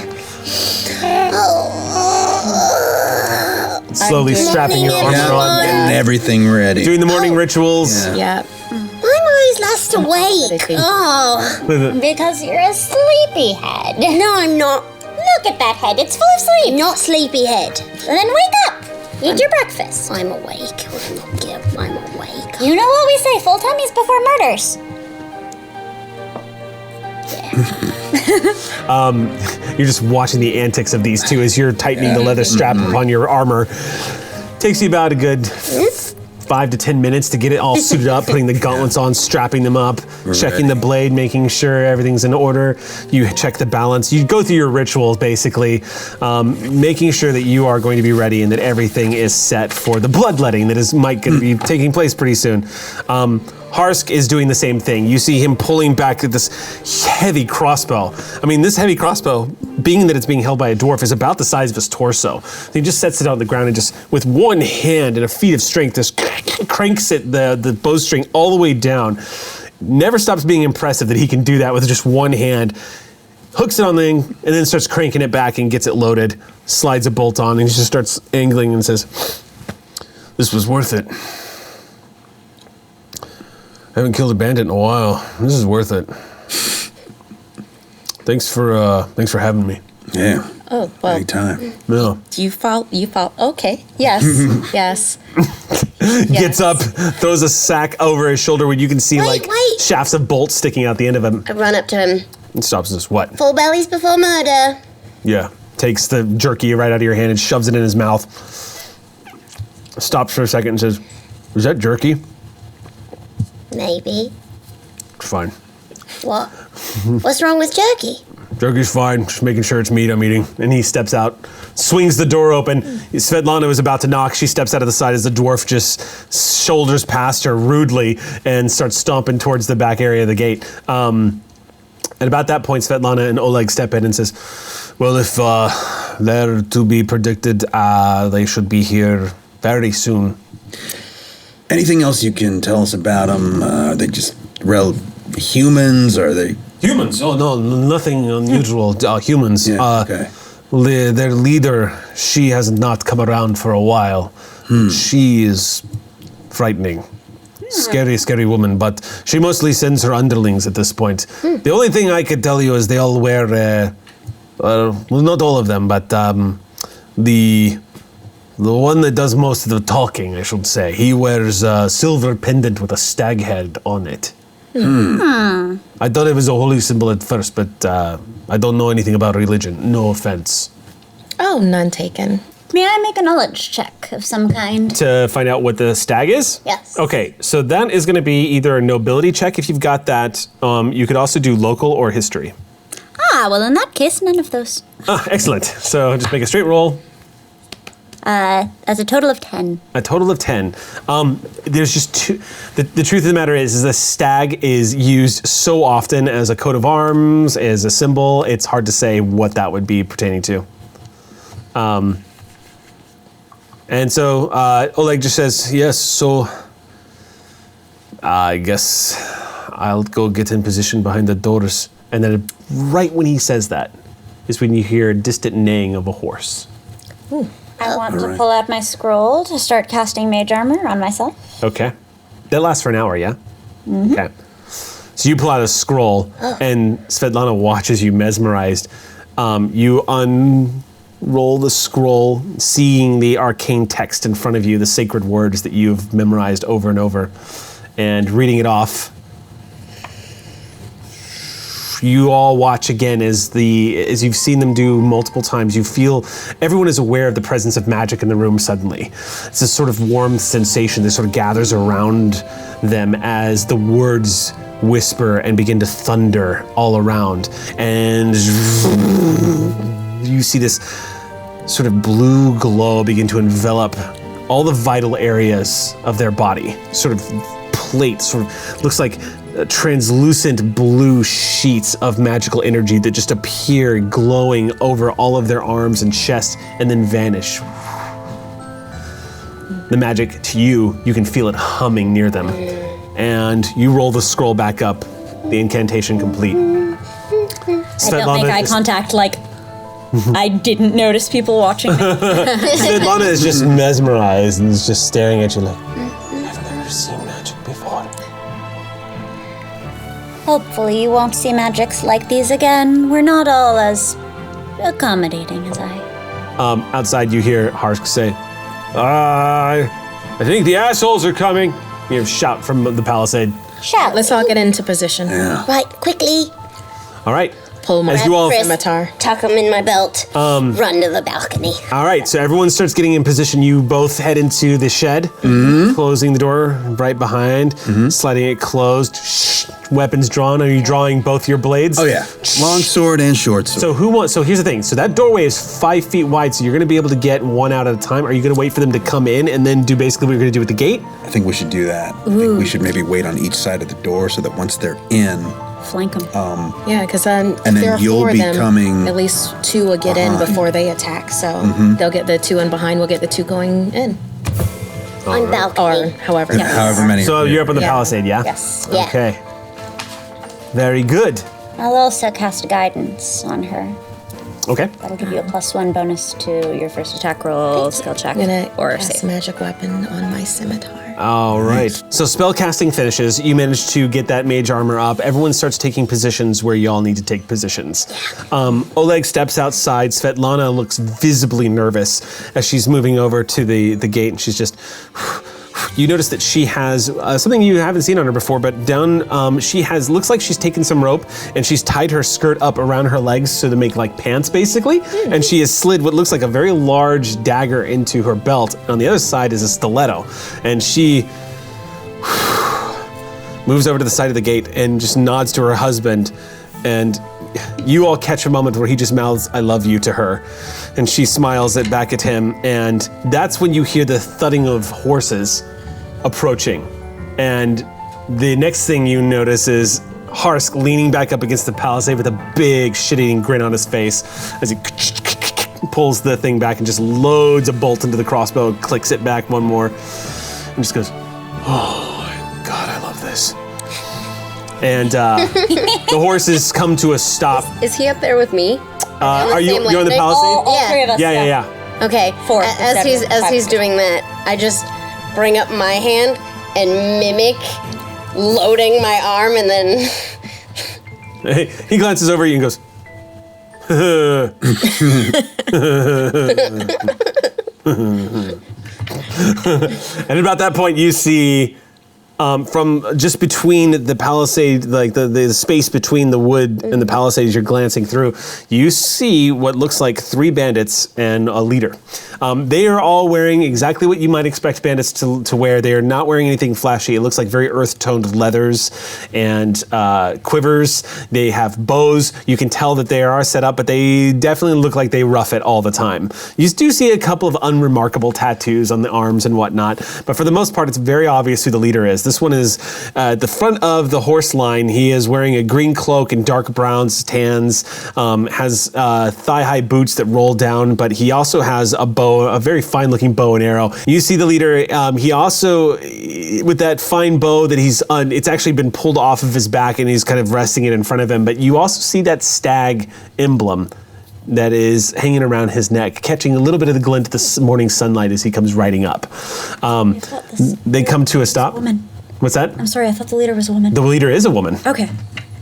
slowly strapping your armor on. Getting everything ready. Doing the morning rituals. Yep. Why am I always last awake? Oh. Because you're a sleepyhead. No, I'm not. Look at that head, it's full of sleep. Not sleepyhead. Then wake up. Eat your breakfast. I'm awake. I'm awake. You know what we say, full tummies before murders. Yeah. You're just watching the antics of these two as you're tightening the leather strap upon your armor. Takes you about a good 5 to 10 minutes to get it all suited up, putting the gauntlets on, strapping them up, checking the blade, making sure everything's in order. You check the balance. You go through your rituals, basically, making sure that you are going to be ready and that everything is set for the bloodletting that is going to be taking place pretty soon. Harsk is doing the same thing. You see him pulling back this heavy crossbow. I mean, this heavy crossbow, being that it's being held by a dwarf, is about the size of his torso. So he just sets it on the ground and just, with one hand and a feat of strength, just cranks it, the bowstring all the way down. Never stops being impressive that he can do that with just one hand. Hooks it on the thing and then starts cranking it back and gets it loaded. Slides a bolt on and he just starts angling and says, "This was worth it. I haven't killed a bandit in a while. This is worth it. Thanks for having me." Yeah. Oh, well. Anytime. No. You fall. Okay. Yes. Yes. Gets up, throws a sack over his shoulder where you can see Wait. shafts of bolts sticking out the end of him. I run up to him. And stops and says, "What?" Full bellies before murder. Yeah. Takes the jerky right out of your hand and shoves it in his mouth. Stops for a second and says, "Was that jerky?" Maybe. Fine. What? What's wrong with jerky? Jerky's fine. Just making sure it's meat I'm eating. And he steps out, swings the door open. Svetlana was about to knock. She steps out of the side as the dwarf just shoulders past her rudely and starts stomping towards the back area of the gate. And about that point, Svetlana and Oleg step in and says, "Well, if they're to be predicted, they should be here very soon." Anything else you can tell us about them? Are they just humans? Are they... Humans? Oh, no, nothing unusual. Humans. Yeah, okay. Their leader, she has not come around for a while. She is frightening. Scary, scary woman, but she mostly sends her underlings at this point. The only thing I could tell you is they all wear, well, not all of them, but the one that does most of the talking, I should say. He wears a silver pendant with a stag head on it. I thought it was a holy symbol at first, but I don't know anything about religion. No offense. Oh, none taken. May I make a knowledge check of some kind? To find out what the stag is? Yes. Okay, so that is going to be either a nobility check if you've got that. You could also do local or history. Ah, well, in that case, none of those. Ah, excellent. So just make a straight roll. As a total of 10. A total of 10. There's just two. The truth of the matter is the stag is used so often as a coat of arms, as a symbol, it's hard to say what that would be pertaining to. And so Oleg just says, "Yes, so I guess I'll go get in position behind the doors." And then right when he says that is when you hear a distant neighing of a horse. Ooh. I want to pull out my scroll to start casting mage armor on myself. Okay. That lasts for an hour, yeah? Mm-hmm. Okay. So you pull out a scroll, and Svetlana watches you mesmerized. You unroll the scroll, seeing the arcane text in front of you, the sacred words that you've memorized over and over, and reading it off. You all watch again as you've seen them do multiple times. You feel everyone is aware of the presence of magic in the room suddenly. It's this sort of warm sensation that sort of gathers around them as the words whisper and begin to thunder all around. And you see this sort of blue glow begin to envelop all the vital areas of their body. Sort of plates, sort of looks like translucent blue sheets of magical energy that just appear glowing over all of their arms and chests and then vanish. The magic, to you can feel it humming near them. And you roll the scroll back up, the incantation complete. I don't make eye contact like I didn't notice people watching me. Svetlana is just mesmerized and is just staring at you like, I've never seen magic before. Hopefully you won't see magics like these again. We're not all as accommodating as I. Outside you hear Harsk say, I think the assholes are coming. You hear a shout from the palisade. Shout. Let's all get into position. Yeah. Right, quickly. All right. Pull my As you all, scimitar. Tuck them in my belt. Run to the balcony. all right, so everyone starts getting in position. You both head into the shed, closing the door right behind, sliding it closed. Weapons drawn. Are you drawing both your blades? Oh yeah, long sword and short sword. So here's the thing. So that doorway is 5 feet wide. So you're going to be able to get one out at a time. Are you going to wait for them to come in and then do basically what you're going to do with the gate? I think we should do that. I think we should maybe wait on each side of the door so that once they're in, Flank them. Yeah, because then And then there are you'll four of be them, coming at least two will get in before they attack. So they'll get the two in behind. We'll get the two going in, On or balcony. however. however many. So you're up on the Yeah. palisade, yeah? Yes. Yeah. Okay. Very good. I'll also cast guidance on her. Okay. That'll give you a +1 bonus to your first attack roll, skill check, I'm gonna or cast save. magic weapon on my scimitar. All right. So spell casting finishes. You manage to get that mage armor up. Everyone starts taking positions where y'all need to take positions. Oleg steps outside. Svetlana looks visibly nervous as she's moving over to the gate, and she's just. You notice that she has something you haven't seen on her before, but down she has looks like she's taken some rope and she's tied her skirt up around her legs so to make like pants basically, and she has slid what looks like a very large dagger into her belt. On the other side is a stiletto, and she moves over to the side of the gate and just nods to her husband, and you all catch a moment where he just mouths "I love you" to her, and she smiles it back at him, and that's when you hear the thudding of horses approaching. And the next thing you notice is Harsk leaning back up against the palisade with a big shit-eating grin on his face as he pulls the thing back and just loads a bolt into the crossbow, clicks it back one more, and just goes, "Oh my God, I love this." And the horses come to a stop. Is he up there with me? Are you? same You're on the landing? palisade? All Yeah. three of us. Yeah. Okay. Four, As seven, he's five. doing that, I just bring up my hand and mimic loading my arm, and then He glances over at you and goes, and about that point you see from just between the palisade, like the space between the wood and the palisade as you're glancing through, you see what looks like 3 bandits and a leader. They are all wearing exactly what you might expect bandits to wear. They are not wearing anything flashy. It looks like very earth-toned leathers and quivers. They have bows. You can tell that they are set up, but they definitely look like they rough it all the time. You do see a couple of unremarkable tattoos on the arms and whatnot, but for the most part, it's very obvious who the leader is. This one is at the front of the horse line. He is wearing a green cloak and dark browns, tans, has thigh-high boots that roll down, but he also has a bow, a very fine-looking bow and arrow. You see the leader, he also, with that fine bow that it's actually been pulled off of his back and he's kind of resting it in front of him, but you also see that stag emblem that is hanging around his neck, catching a little bit of the glint of the morning sunlight as he comes riding up. They come to a stop. Woman. What's that? I'm sorry, I thought the leader was a woman. The leader is a woman. Okay.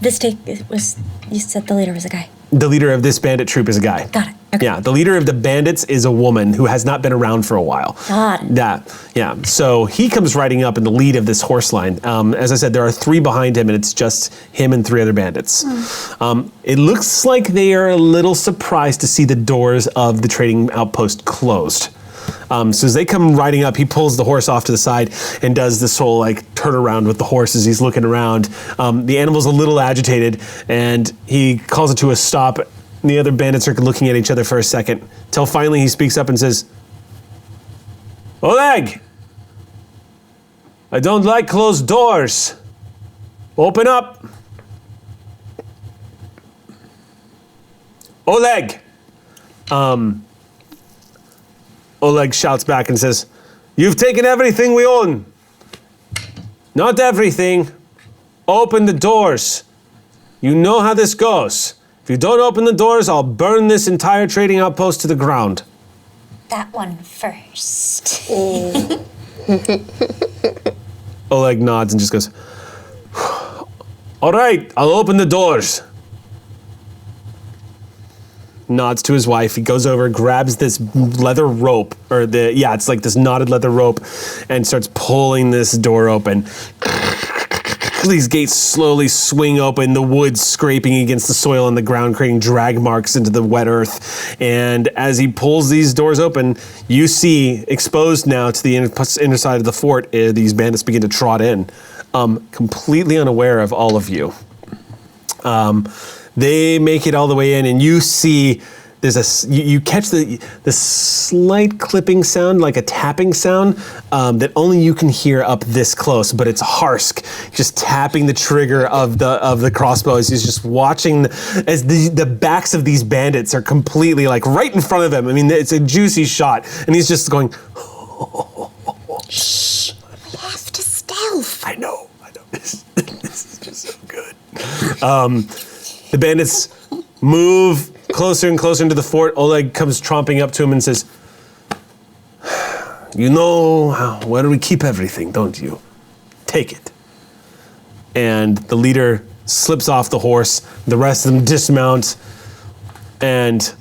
This take was, you said the leader was a guy. The leader of this bandit troop is a guy. Got it. Okay. Yeah, the leader of the bandits is a woman who has not been around for a while. Got it. Yeah. So he comes riding up in the lead of this horse line. As I said, there are 3 behind him, and it's just him and 3 other bandits. It looks like they are a little surprised to see the doors of the trading outpost closed. So as they come riding up, he pulls the horse off to the side and does this whole like turn around with the horse as he's looking around. The animal's a little agitated, and he calls it to a stop. And the other bandits are looking at each other for a second, till finally he speaks up and says, "Oleg, I don't like closed doors. Open up." Oleg. Oleg shouts back and says, "You've taken everything we own." "Not everything. Open the doors. You know how this goes. If you don't open the doors, I'll burn this entire trading outpost to the ground." That one first. Oleg nods and just goes, "All right, I'll open the doors." Nods to his wife. He goes over, grabs this leather rope, it's like this knotted leather rope, and starts pulling this door open. these gates slowly swing open, the wood scraping against the soil on the ground, creating drag marks into the wet earth. And as he pulls these doors open, you see, exposed now to the inner side of the fort, these bandits begin to trot in, completely unaware of all of you. They make it all the way in, and you see there's you catch the slight clipping sound, like a tapping sound, that only you can hear up this close, but it's Harsk just tapping the trigger of the crossbows. He's just watching as the backs of these bandits are completely like right in front of him. I mean, it's a juicy shot, and he's just going, Shh, we have to stealth. I know. This is just so good. The bandits move closer and closer into the fort. Oleg comes tromping up to him and says, "You know where we keep everything, don't you? Take it." And the leader slips off the horse. The rest of them dismount. And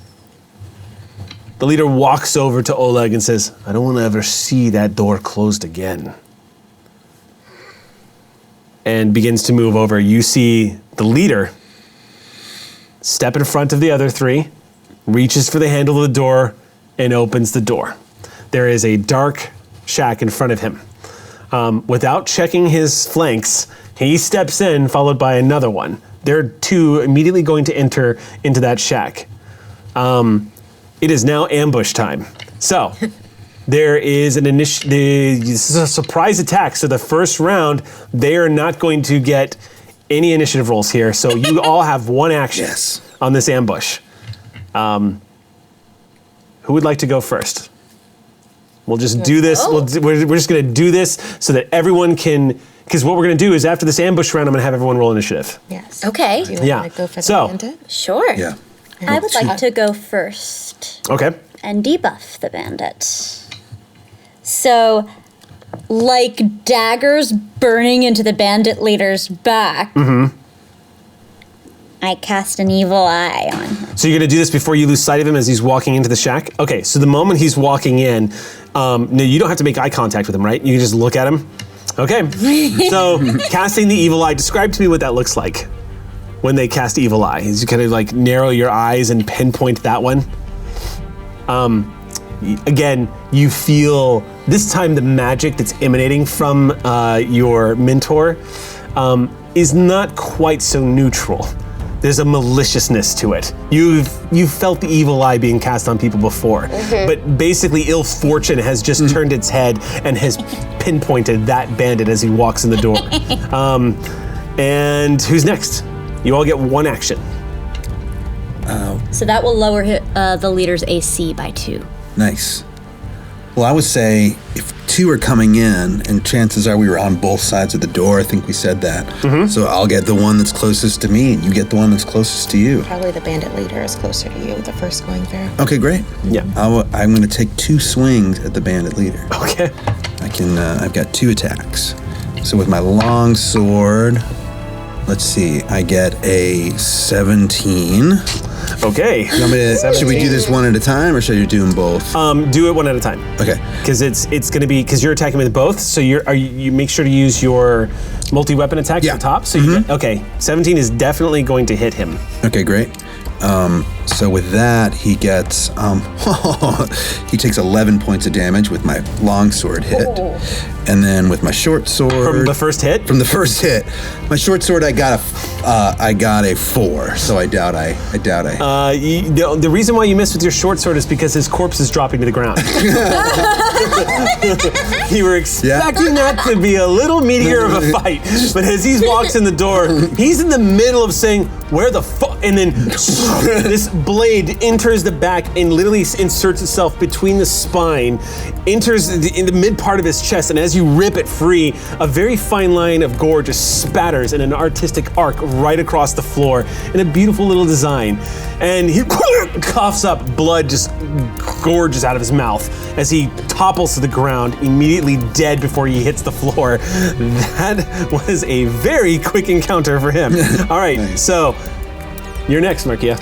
the leader walks over to Oleg and says, "I don't want to ever see that door closed again." And begins to move over. You see the leader step in front of the other three, reaches for the handle of the door, and opens the door. There is a dark shack in front of him. Without checking his flanks, he steps in, followed by another one. There are two immediately going to enter into that shack. It is now ambush time. So, there is this is a surprise attack. So the first round, they are not going to get any initiative rolls here. So you all have one action on this ambush. Who would like to go first? We'll just do this. We're just going to do this so that everyone can, because what we're going to do is after this ambush round, I'm going to have everyone roll initiative. Yes. Okay. Do you want to go for the bandit? Sure. Yeah. I would like to go first. Okay. And debuff the bandit. So, like daggers burning into the bandit leader's back, I cast an evil eye on him. So you're going to do this before you lose sight of him as he's walking into the shack? Okay, so the moment he's walking in, no, you don't have to make eye contact with him, right? You can just look at him? Okay, so casting the evil eye, describe to me what that looks like when they cast evil eye. Is you kind of like narrow your eyes and pinpoint that one? Again, you feel this time the magic that's emanating from your mentor is not quite so neutral. There's a maliciousness to it. You've felt the evil eye being cast on people before, but basically ill fortune has just turned its head and has pinpointed that bandit as he walks in the door. And who's next? You all get one action. So that will lower the leader's AC by 2. Nice. Well, I would say if two are coming in, and chances are we were on both sides of the door, I think we said that. So I'll get the one that's closest to me, and you get the one that's closest to you. Probably the bandit leader is closer to you, the first going there. Okay, great. Yeah. I'm going to take 2 swings at the bandit leader. Okay. I've got 2 attacks. So with my long sword, let's see, I get a 17. Okay. Should we do this one at a time, or should you do them both? Do it one at a time. Okay. Because it's going to be, because you're attacking with both, so you make sure to use your multi-weapon attack at the top. So okay, 17 is definitely going to hit him. Okay, great. So with that, he gets, he takes 11 points of damage with my longsword hit. And then with my short sword. From the first hit? From the first hit. My short sword, I got a 4, so I doubt I. The reason why you missed with your short sword is because his corpse is dropping to the ground. You were expecting that to be a little meteor of a fight, but as he walks in the door, he's in the middle of saying, "Where the fuck?" And then this blade enters the back and literally inserts itself between the spine, enters in the mid part of his chest, and as you rip it free, a very fine line of gore just spatters in an artistic arc right across the floor in a beautiful little design. And he coughs up, blood just gorges out of his mouth as he topples to the ground, immediately dead before he hits the floor. That was a very quick encounter for him. All right, so you're next, Markeia.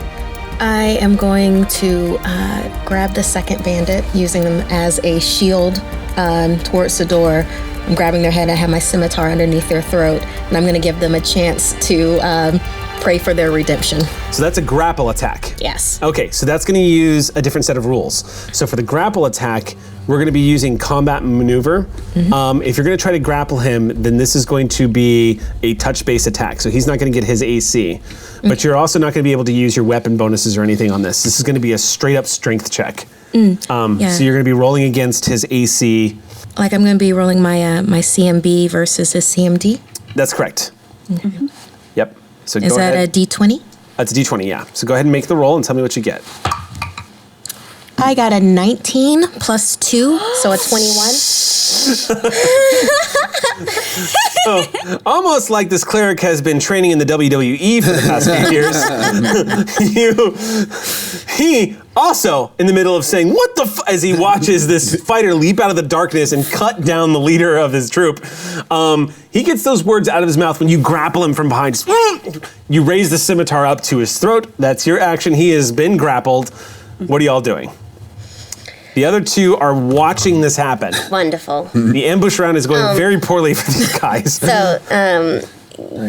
I am going to grab the second bandit, using them as a shield towards the door, I'm grabbing their head. I have my scimitar underneath their throat, and I'm going to give them a chance to pray for their redemption. So that's a grapple attack. Yes. Okay, so that's going to use a different set of rules. So for the grapple attack, we're going to be using combat maneuver. If you're going to try to grapple him, then this is going to be a touch-based attack. So he's not going to get his AC. But you're also not going to be able to use your weapon bonuses or anything on this. This is going to be a straight-up strength check. So you're going to be rolling against his AC. Like I'm going to be rolling my my CMB versus his CMD. That's correct. Yep. So Is go that ahead. a D20? That's a D20, yeah. So go ahead and make the roll and tell me what you get. I got a 19 plus 2, so a 21. So, almost like this cleric has been training in the WWE for the past few years. He also, in the middle of saying, what the as he watches this fighter leap out of the darkness and cut down the leader of his troop, he gets those words out of his mouth when you grapple him from behind. You raise the scimitar up to his throat. That's your action. He has been grappled. What are y'all doing? The other two are watching this happen. Wonderful. The ambush round is going very poorly for these guys. So,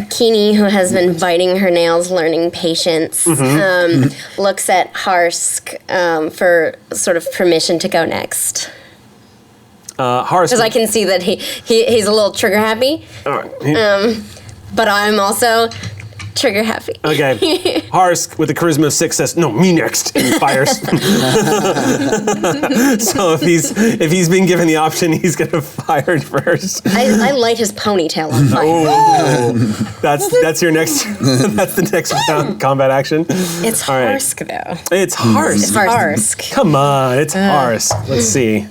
Kini, who has been biting her nails, learning patience, looks at Harsk for sort of permission to go next. Harsk. Because I can see that he's a little trigger happy. All right. But I'm also trigger happy. Okay. Harsk, with a charisma of 6, says, "No, me next," and fires. So if he's been given the option, he's gonna fire first. I light his ponytail on fire. Oh, that's your next. That's the next round combat action. It's All right. Harsk, though. It's Harsk. It's Harsk. Come on, it's Harsk. Let's see.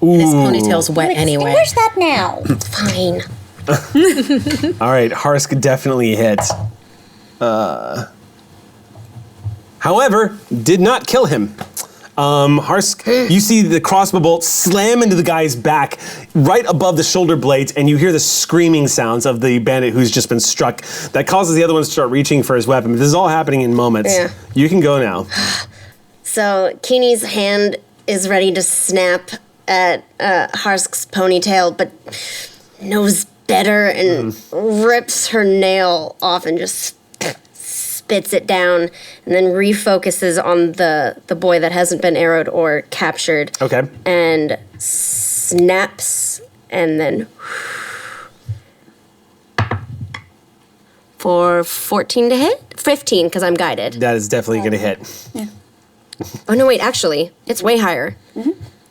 Ooh. His ponytail's wet anyway. Where's that now? Fine. All right, Harsk definitely hits. However, did not kill him. Harsk, you see the crossbow bolt slam into the guy's back right above the shoulder blades, and you hear the screaming sounds of the bandit who's just been struck. That causes the other ones to start reaching for his weapon. This is all happening in moments. Yeah. You can go now. So Kini's hand is ready to snap at Harsk's ponytail, but knows better and rips her nail off and just spits it down, and then refocuses on the boy that hasn't been arrowed or captured. Okay. And snaps, and then for 14 to hit? 15, because I'm guided. That is definitely going to hit. Yeah. Oh, no, wait, actually, it's way higher.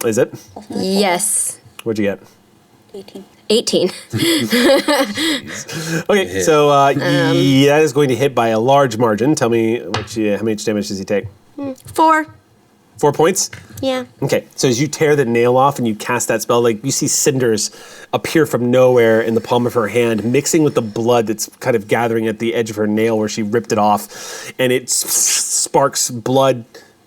Is it? Yes. What'd you get? 18. 18. Okay, so that is going to hit by a large margin. Tell me how much damage does he take? 4. 4 points? Yeah. Okay, so as you tear the nail off and you cast that spell, like you see cinders appear from nowhere in the palm of her hand, mixing with the blood that's kind of gathering at the edge of her nail where she ripped it off, and it sparks blood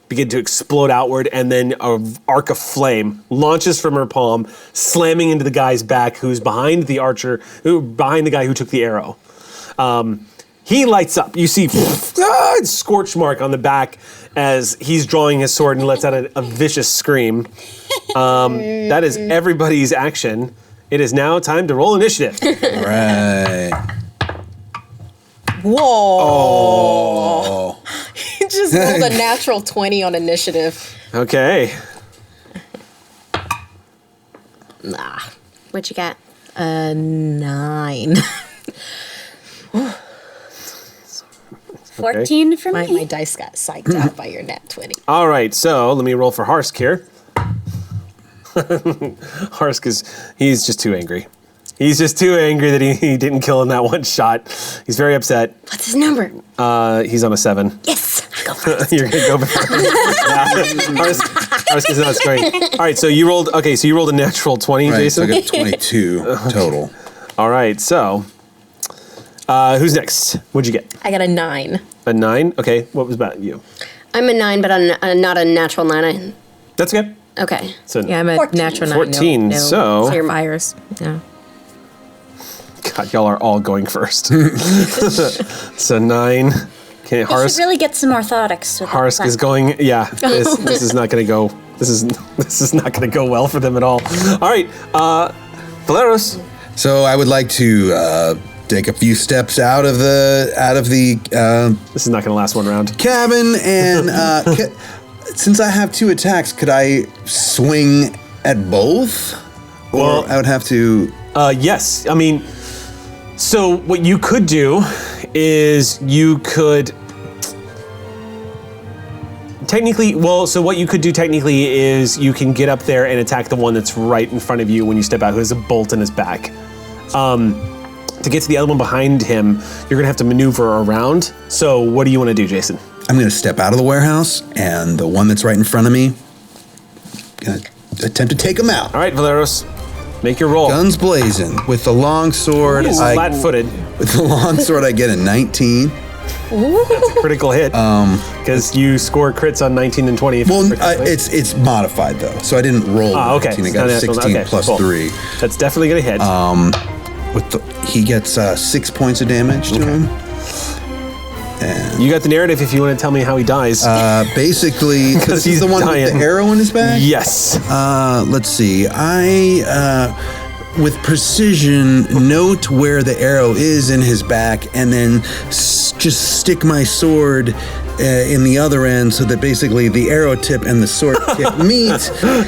begin to explode outward, and then an arc of flame launches from her palm, slamming into the guy's back who's behind the archer, behind the guy who took the arrow. He lights up. You see scorch mark on the back as he's drawing his sword and lets out a vicious scream. That is everybody's action. It is now time to roll initiative. All right. Whoa. Oh. He just rolled a natural 20 on initiative. Okay. Nah. What you got? 9. 14 for me. My dice got psyched out by your nat 20. All right, so let me roll for Harsk here. Harsk he's just too angry. He's just too angry that he didn't kill in that one shot. He's very upset. What's his number? He's on a 7. Yes. I go first. You're gonna go before. Harsk is not great. All right, so you rolled a natural 20, Right, so Jason. I got 22 total. All right, so who's next? What'd you get? I got a 9. A 9? Okay, what was about you? I'm a 9, but I'm not a natural 9. That's okay. Okay. So Yeah, I'm a 14. natural 9. 14, No so- fires. Yeah. God, y'all are all going first. So 9. Okay, I Harsk. should really get some orthotics. With Harsk that. is going. Yeah, this is not going to go. This is not going to go well for them at all. All right, Valeros. So I would like to take a few steps out of the This is not going to last one round. cabin, and since I have 2 attacks, could I swing at both? Or Well- I would have to. Yes. I mean, so what you could do is you could technically, so what you could do technically is you can get up there and attack the one that's right in front of you when you step out, who has a bolt in his back. To get to the other one behind him, you're gonna have to maneuver around. So what do you want to do, Jason? I'm going to step out of the warehouse, and the one that's right in front of me, gonna attempt to take him out. All right, Valeros, make your roll. Guns blazing with the long sword. He's flat-footed. With the long sword, I get a 19. That's a critical hit. Because you score crits on 19 and 20. Well, it's modified though, so I didn't roll. okay. 19. I got a 16 okay, plus cool. 3. That's definitely gonna hit. He gets 6 points of damage to him. You got the narrative if you want to tell me how he dies. Basically, because he's he's the one dying. with the arrow in his back. Yes. Let's see. I, with precision, note where the arrow is in his back, and then just stick my sword in the other end, so that basically the arrow tip and the sword tip meet,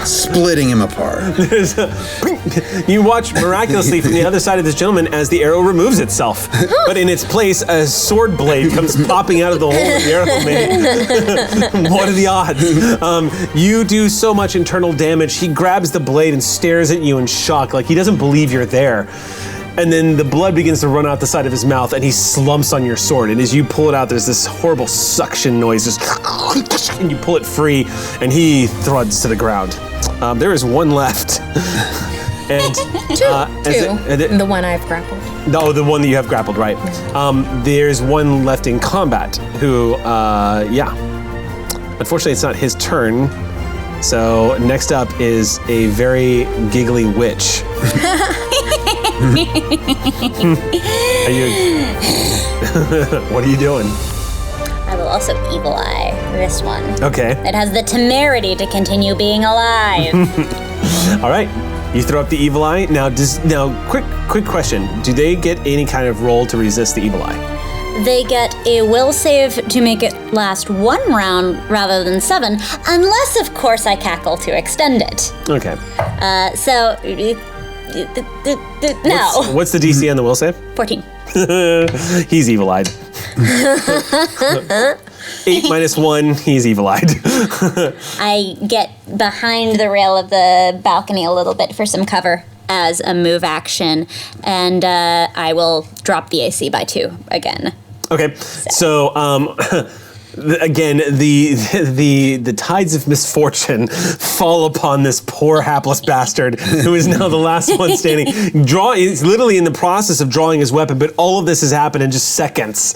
splitting him apart. You watch miraculously from the other side of this gentleman as the arrow removes itself. But in its place, a sword blade comes popping out of the hole that the arrow made. What are the odds? You do so much internal damage. He grabs the blade and stares at you in shock, like he doesn't believe you're there. And then the blood begins to run out the side of his mouth, and he slumps on your sword. And as you pull it out, there's this horrible suction noise, just, and you pull it free, and he thuds to the ground. There is one left. And Two. The one I've grappled. no, the one that you have grappled, right? There's one left in combat who, unfortunately, it's not his turn. So next up is a very giggly witch. What are you doing? I will also evil eye this one. Okay. It has the temerity to continue being alive. All right. You throw up the evil eye. Now, quick question. Do they get any kind of roll to resist the evil eye? They get a will save to make it last 1 round rather than 7, unless, of course, I cackle to extend it. Okay. No. What's the DC on the will save? 14. He's evil-eyed. 8 minus 1, he's evil-eyed. I get behind the rail of the balcony a little bit for some cover as a move action, and I will drop the AC by 2 again. Okay, so again, the tides of misfortune fall upon this poor hapless bastard who is now the last one standing. He's literally in the process of drawing his weapon, but all of this has happened in just seconds.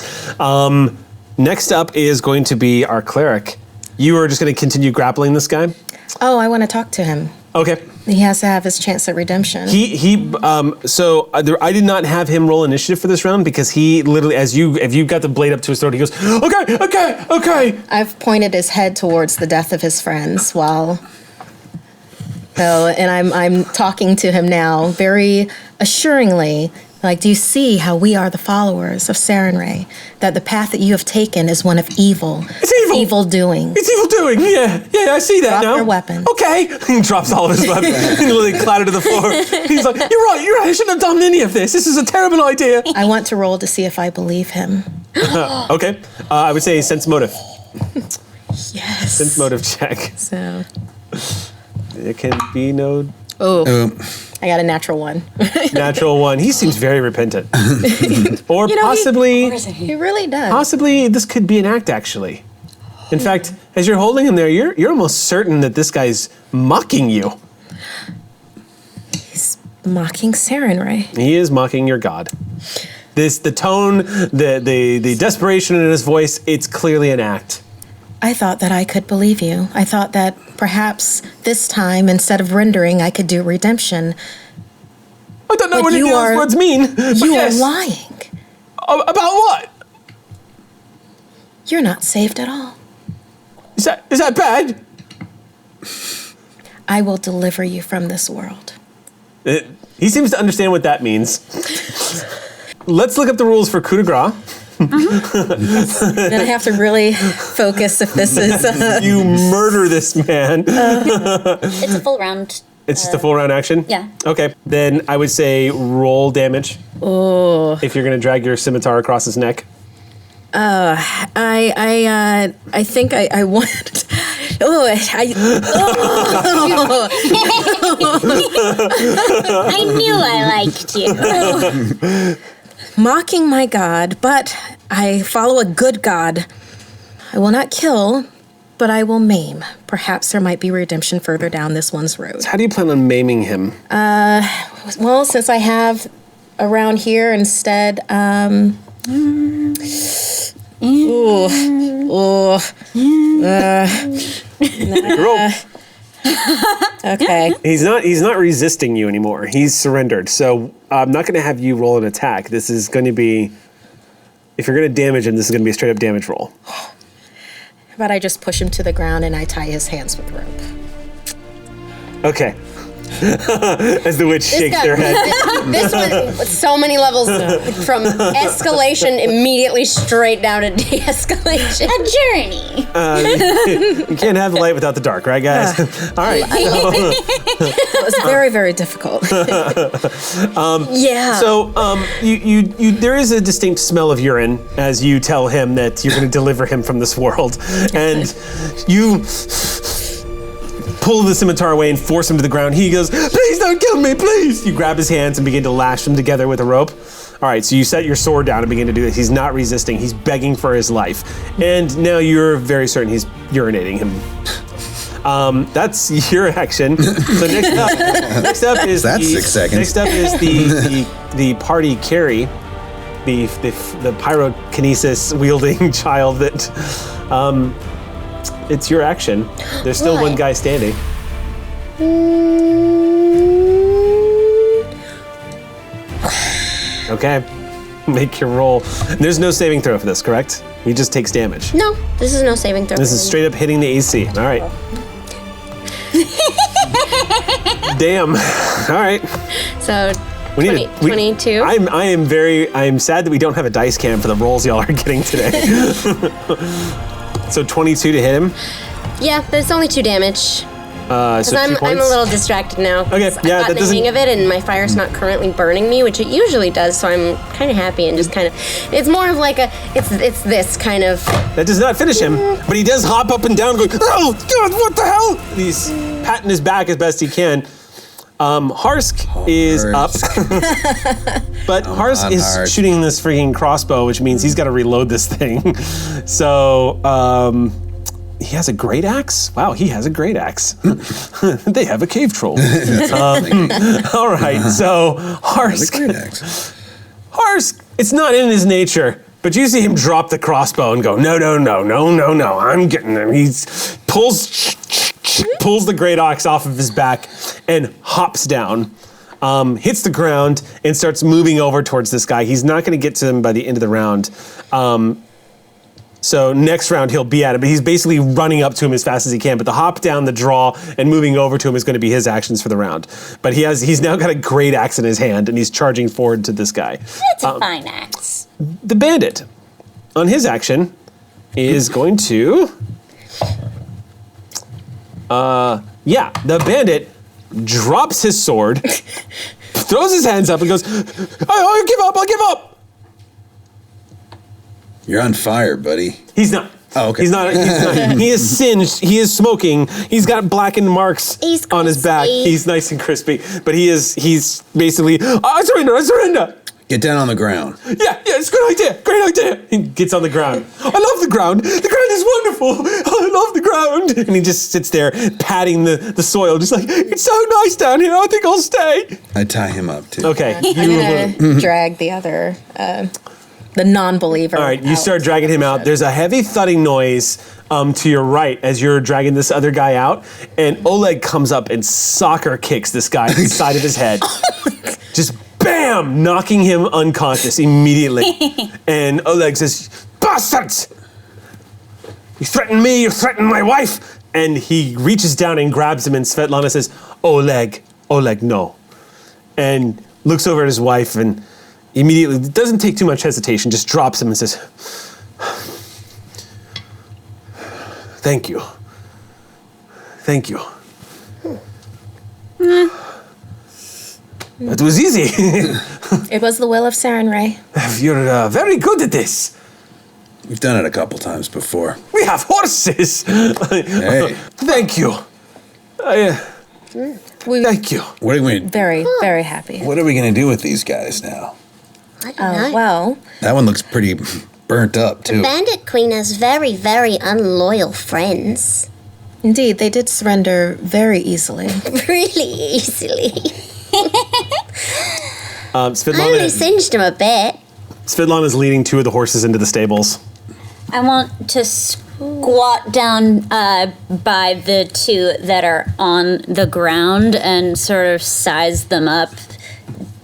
Next up is going to be our cleric. You are just going to continue grappling this guy? Oh, I want to talk to him. Okay. He has to have his chance at redemption. I did not have him roll initiative for this round because he literally, if you got the blade up to his throat, he goes, okay. I've pointed his head towards the death of his friends and I'm talking to him now very assuringly. Like, do you see how we are the followers of Sarenrae? That the path that you have taken is one of evil. It's evil. Evil doing. It's evil doing. Yeah, I see that Drop now. your weapon. Okay. He drops all of his weapons and literally clattered to the floor. He's like, you're right. I shouldn't have done any of this. This is a terrible idea. I want to roll to see if I believe him. Okay. I would say sense motive. Yes. Sense motive check. So. There can be no... I got a natural 1. Natural 1. He seems very repentant. Or possibly... He really does. Possibly this could be an act, actually. In fact, as you're holding him there, you're almost certain that this guy's mocking you. He's mocking Sarenrae. He is mocking your god. The tone, the desperation in his voice, it's clearly an act. I thought that I could believe you. I thought that perhaps this time, instead of rendering, I could do redemption. I don't know But what any of those words mean. You are lying. About what? You're not saved at all. Is that bad? I will deliver you from this world. He seems to understand what that means. Let's look up the rules for coup de grace. Then I have to really focus if this is... You murder this man. It's a full round. It's just a full round action? Yeah. Okay. Then I would say roll damage. Oh. If you're going to drag your scimitar across his neck. I think I want... I knew I liked you. Mocking my god, but I follow a good god. I will not kill, but I will maim. Perhaps there might be redemption further down this one's road. How do you plan on maiming him? Well, since I have around here instead, Roll. okay. He's not resisting you anymore. He's surrendered. So I'm not going to have you roll an attack. This is going to be, if you're going to damage him, this is going to be a straight up damage roll. But I just push him to the ground and I tie his hands with rope. Okay. As the witch shakes their head. This one, so many levels from escalation immediately straight down to de-escalation. A journey. You can't have the light without the dark, right, guys? All right. It was very, very difficult. Yeah. So you there is a distinct smell of urine as you tell him that you're going to deliver him from this world, and you pull the scimitar away and force him to the ground. He goes, "Please don't kill me, please!" You grab his hands and begin to lash them together with a rope. All right, so you set your sword down and begin to do this. He's not resisting. He's begging for his life, and now you're very certain he's urinating him. That's your action. So next up is That's 6 seconds. Next up is the party carry, the pyrokinesis wielding child that. It's your action. There's still one guy standing. Okay. Make your roll. There's no saving throw for this, correct? He just takes damage. No, this is no saving throw. This is straight up hitting the AC. All right. Damn. All right. So We need 22. I am sad that we don't have a dice cam for the rolls y'all are getting today. So 22 to hit him. Yeah, but it's only 2 damage. Because So 2 I'm a points? little distracted now. Okay, I yeah, got that the doesn't- hang of it, and my fire's not currently burning me, which it usually does. So I'm kind of happy and just kind of. It's more of like it's this kind of. That does not finish him, but he does hop up and down, going, "Oh God, what the hell?" He's patting his back as best he can. Harsk is up, but Harsk is Harsk. shooting this freaking crossbow, which means he's got to reload this thing. So he has a great axe. Wow, he has a great axe. They have a cave troll. All right, so Harsk. Harsk, it's not in his nature, but you see him drop the crossbow and go, no, I'm getting him. He pulls the great axe off of his back and hops down, hits the ground, and starts moving over towards this guy. He's not going to get to him by the end of the round. So next round he'll be at him, but he's basically running up to him as fast as he can. But the hop down, the draw, and moving over to him is going to be his actions for the round. But he's now got a great axe in his hand, and he's charging forward to this guy. It's a fine axe. The bandit, on his action, is going to... the bandit drops his sword, throws his hands up, and goes, I'll give up. You're on fire, buddy. He's not. Oh, okay. He's not. He is singed. He is smoking. He's got blackened marks He's on his back. crispy. He's nice and crispy. But he's basically, I surrender. Get down on the ground. Yeah, it's a great idea. He gets on the ground. I love the ground. The ground is wonderful. I love the ground. And he just sits there patting the soil, just like, it's so nice down here. I think I'll stay. I tie him up, too. Okay. I'm gonna drag the other, the non-believer. All right, you out. start dragging him out. There's a heavy thudding noise to your right as you're dragging this other guy out, and Oleg comes up and soccer kicks this guy in the side of his head. Just bam, knocking him unconscious immediately. And Oleg says, bastards! You threaten me, you threaten my wife! And he reaches down and grabs him, and Svetlana says, Oleg, no. and looks over at his wife and immediately, doesn't take too much hesitation, just drops him and says, "Thank you. Thank you." It was easy. It was the will of Saren Ray. You're very good at this. We've done it a couple times before. We have horses. Hey. Thank you. We Thank you. What are we very, very happy. What are we gonna do with these guys now? I don't know. Well, That one looks pretty burnt up too. Bandit Queen has very, very unloyal friends. indeed, they did surrender very easily. Really easily. I only Svidlana singed him a bit. is leading two of the horses into the stables. I want to squat down by the two that are on the ground and sort of size them up.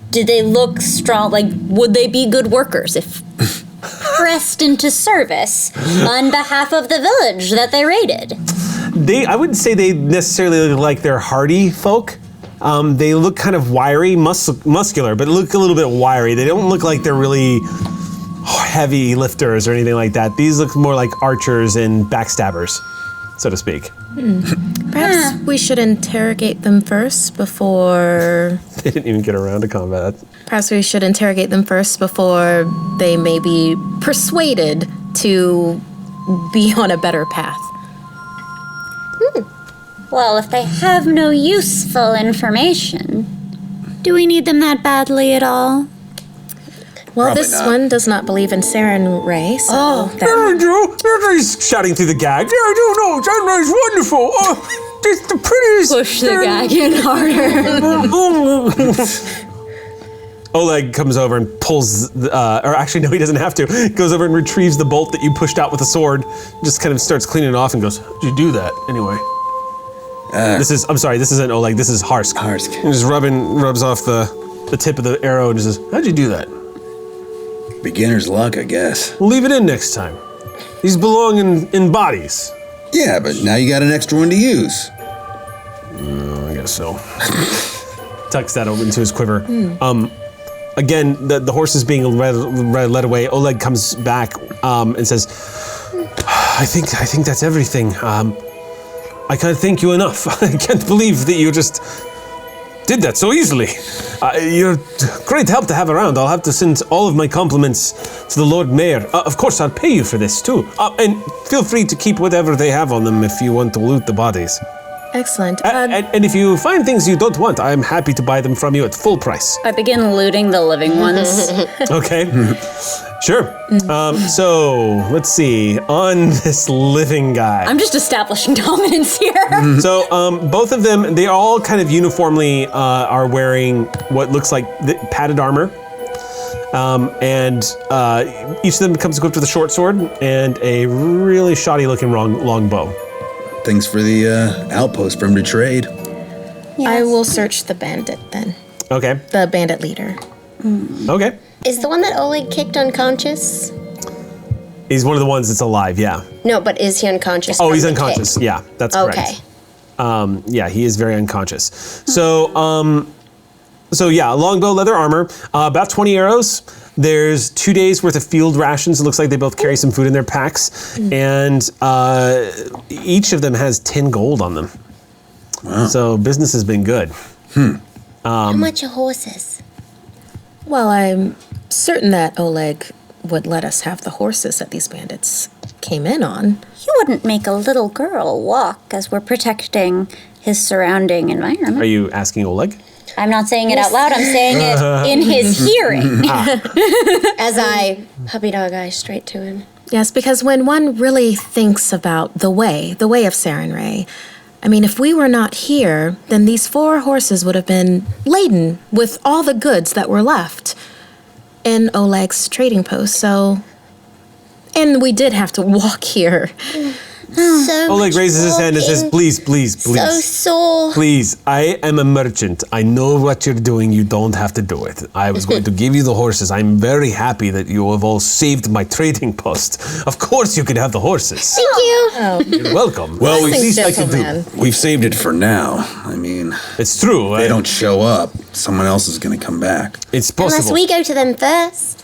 Do they look strong? Like, would they be good workers if pressed into service on behalf of the village that they raided? I wouldn't say they necessarily look like they're hardy folk. They look kind of wiry, muscular, but look a little bit wiry. They don't look like they're really heavy lifters or anything like that. These look more like archers and backstabbers, so to speak. Perhaps we should interrogate them first before... They didn't even get around to combat. Perhaps we should interrogate them first before they may be persuaded to be on a better path. Well, if they have no useful information, do we need them that badly at all? Well, Probably this not. one does not believe in Saren Ray, so He's shouting through the gag. Yeah, I don't know. Sunrise wonderful. Oh, it's the prettiest. Push the gag in harder. Oleg comes over and pulls, or actually, no, he doesn't have to. Goes over and retrieves the bolt that you pushed out with the sword. Just kind of starts cleaning it off and goes, "How'd you do that anyway?" This isn't Oleg, this is Harsk. Harsk. And just rubs off the tip of the arrow and just says, "How'd you do that?" Beginner's luck, I guess. We'll leave it in next time. These belong in bodies. Yeah, but now you got an extra one to use. I guess so. Tucks that into his quiver. Again, the horse is being led away. Oleg comes back and says, I think that's everything. I can't thank you enough. I can't believe that you just did that so easily. You're great help to have around. I'll have to send all of my compliments to the Lord Mayor. Of course, I'll pay you for this too. And feel free to keep whatever they have on them if you want to loot the bodies. excellent. And if you find things you don't want, I'm happy to buy them from you at full price. I begin looting the living ones. Okay, sure. So let's see. On this living guy. I'm just establishing dominance here. So both of them, they all kind of uniformly are wearing what looks like padded armor. And each of them comes equipped with a short sword and a really shoddy looking long bow. Thanks for the outpost for him to trade. I will search the bandit then. Okay. The bandit leader. Okay. Is the one that Oleg kicked unconscious? He's one of the ones that's alive, yeah. No, but is he unconscious? Oh, from he's the unconscious. kick? Yeah, that's Okay. correct. Yeah, he is very unconscious. So yeah, longbow, leather armor, about 20 arrows. There's 2 days worth of field rations. It looks like they both carry some food in their packs. And each of them has 10 gold on them. Wow. So business has been good. How much are horses? Well, I'm certain that Oleg would let us have the horses that these bandits came in on. You wouldn't make a little girl walk as we're protecting his surrounding environment. Are you asking Oleg? I'm not saying it out loud, I'm saying it in his hearing. As I puppy dog eye straight to him. Yes, because when one really thinks about the way of Saren Ray, I mean, if we were not here, then these 4 horses would have been laden with all the goods that were left in Oleg's trading post, so... And we did have to walk here. So Oleg much raises his hand and says, walking. please, please, So please. sore. Please, I am a merchant. I know what you're doing. You don't have to do it. I was going to give you the horses. I'm very happy that you have all saved my trading post. Of course you can have the horses. Thank you. Oh, You're welcome. Well, the least I can do. gentleman. We've saved it for now. I mean, It's true. they don't show up. Someone else is going to come back. It's Unless possible. we go to them first.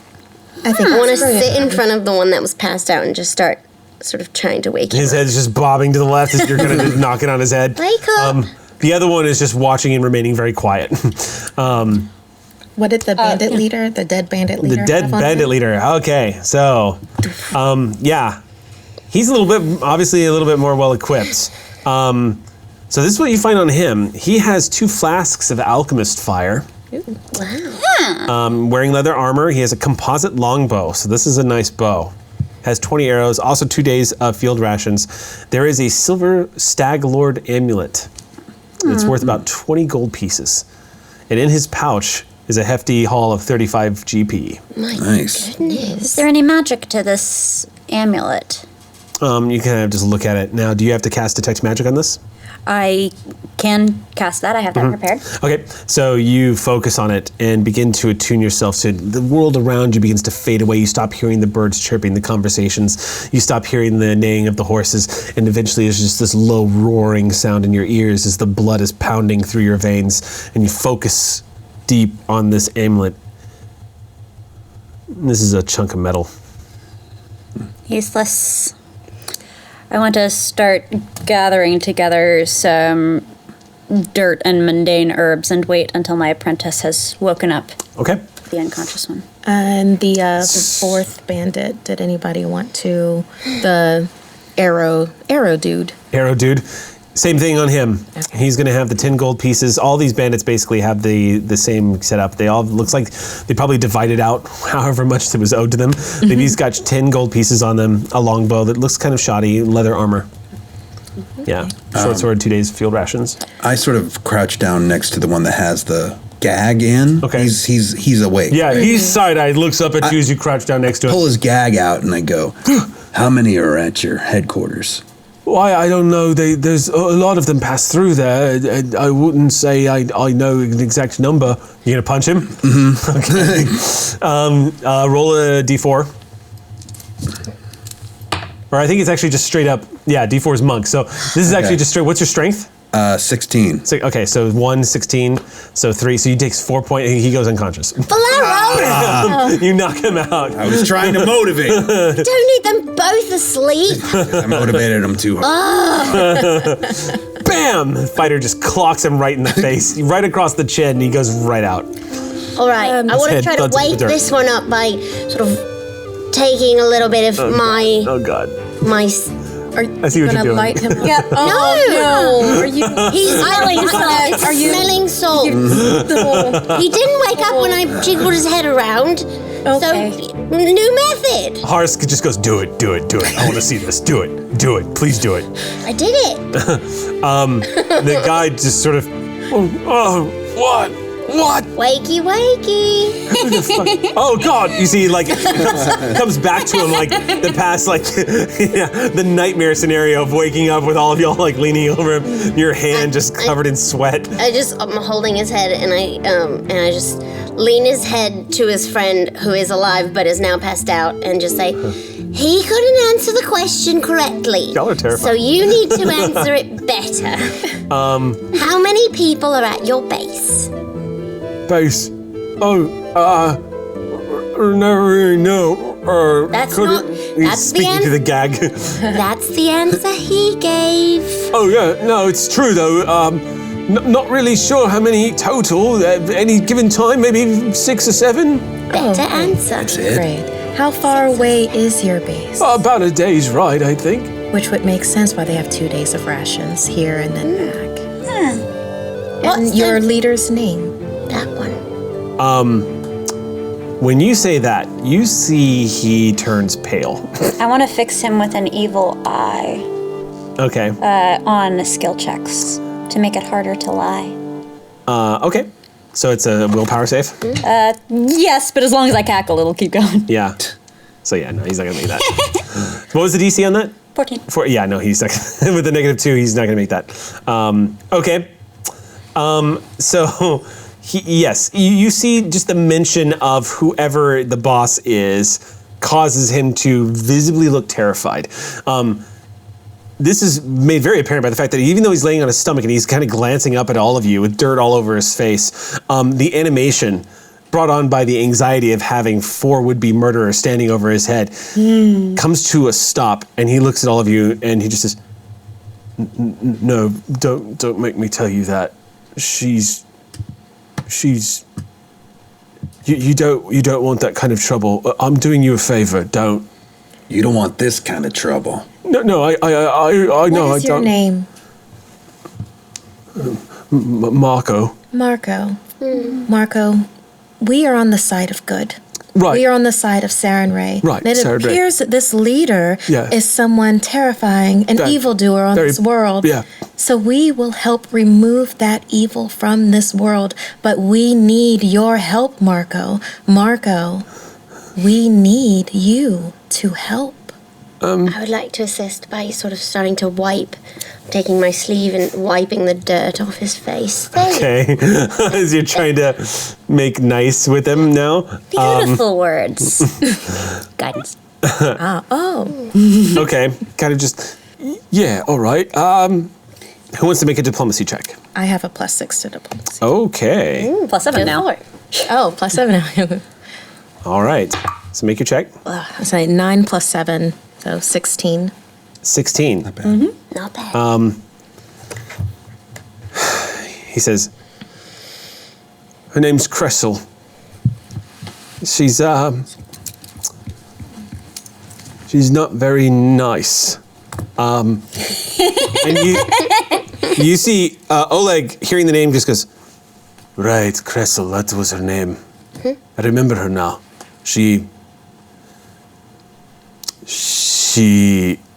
I think I want to that's brilliant. sit in front of the one that was passed out and just start sort of trying to wake him His up. head is just bobbing to the left as you're going to knock it on his head. Wake up. The other one is just watching and remaining very quiet. What did the bandit leader, the dead bandit leader, The dead have on bandit him? leader. Okay, so, yeah, he's a little bit, obviously a little bit more well equipped. So this is what you find on him. He has 2 flasks of alchemist fire. Wow. Wearing leather armor, he has a composite longbow. So this is a nice bow. Has 20 arrows. Also 2 days of field rations. There is a silver stag lord amulet. It's worth about 20 gold pieces. And in his pouch is a hefty haul of 35 GP. My Nice. goodness. Is there any magic to this amulet? You can kind of just look at it. Now, do you have to cast Detect Magic on this? I can cast that. I have that prepared. Okay, so you focus on it and begin to attune yourself to the world around you begins to fade away. You stop hearing the birds chirping, the conversations. You stop hearing the neighing of the horses, and eventually there's just this low roaring sound in your ears as the blood is pounding through your veins, and you focus deep on this amulet. This is a chunk of metal. Useless. I want to start gathering together some dirt and mundane herbs and wait until my apprentice has woken up, Okay. the unconscious one. And the 4th bandit, did anybody want to, the arrow dude? Arrow dude. Same thing on him. Okay. He's going to have the 10 gold pieces. All these bandits basically have the same setup. They all, looks like they probably divided out however much that was owed to them. They've each got 10 gold pieces on them, a longbow that looks kind of shoddy, leather armor. Yeah, short sword, 2 days field rations. I sort of crouch down next to the one that has the gag in. Okay. He's awake. Yeah, he's side-eyed, looks up at you as you crouch down next to him. Pull his gag out and I go, how many are at your headquarters? Why, I don't know. There's a lot of them pass through there. I wouldn't say I know an exact number. You gonna punch him? Mm-hmm. Okay. Roll a d4. Or I think it's actually just straight up. Yeah, d4 is monk. So this is actually just straight. What's your strength? 16. So, okay, so 1, 16, so 3. So he takes 4 points. He goes unconscious. Valero! You knock him out. I was trying to motivate. Don't need them both asleep. I motivated him too hard. Bam! The fighter just clocks him right in the face, right across the chin, and he goes right out. All right, I want to head try to thuds into wake the dirt. this one up by sort of taking a little bit of my Oh God. my. Are I see you what you're gonna doing. light him up? Yeah. No! Are you? He's smelling salt. Are you- Smelling salt. He didn't wake up when I jiggled his head around. Okay. So, new method. Harsk just goes, do it. I want to see this. Do it. Please do it. I did it. The guy just sort of, what? Wakey, wakey. Oh God! You see, like, it comes back to him like the past, like, yeah, the nightmare scenario of waking up with all of y'all like leaning over him, your hand just covered in sweat. I'm holding his head, and I just lean his head to his friend who is alive but is now passed out, and just say, he couldn't answer the question correctly. Y'all are terrifying. So you need to answer it better. How many people are at your base? Base. Never really know. That's couldn't- not- He's that's the speaking to the end. gag. That's the answer he gave. Oh yeah, no, it's true though. Not really sure how many total. Any given time, maybe 6 or 7. Better answer. That's it. Great. How far away is your base? About a day's ride, I think. Which would make sense why they have 2 days of rations here and then back. What's And your the- leader's name? That one. When you say that, you see he turns pale. I want to fix him with an evil eye Okay. on skill checks to make it harder to lie. Okay. So it's a willpower save? Yes, but as long as I cackle, it'll keep going. Yeah. So yeah, no, he's not gonna make that. What was the DC on that? 14. Yeah, no, he's not gonna, with the -2, he's not going to make that. Okay. So, yes, you see just the mention of whoever the boss is causes him to visibly look terrified. This is made very apparent by the fact that even though he's laying on his stomach and he's kind of glancing up at all of you with dirt all over his face, the animation brought on by the anxiety of having 4 would-be murderers standing over his head comes to a stop, and he looks at all of you and he just says, "No, don't make me tell you that. She's you don't want that kind of trouble. I'm doing you a favor. Don't." You don't want this kind of trouble. No, I know. What is your name? Marco. Marco. Marco, we are on the side of good. Right. We are on the side of Saren Ray. Right, It Saren Ray. appears that this leader Yes. is someone terrifying, an evildoer on this world. Yeah. So we will help remove that evil from this world. But we need your help, Marco. Marco, we need you to help. I would like to assist by sort of starting to wipe, taking my sleeve and wiping the dirt off his face. Okay. As you're trying to make nice with him now. Beautiful words. Guidance. Okay. Kind of just, yeah, all right. Who wants to make a diplomacy check? I have a +6 to diplomacy. Okay. +7 now. Oh, +7. All right. So make your check. I'm sorry, 9 + 7, so 16. 16. Not bad. Not bad. He says, her name's Cressel. She's not very nice. And you see Oleg hearing the name just goes, right, Cressel, that was her name. I remember her now. She,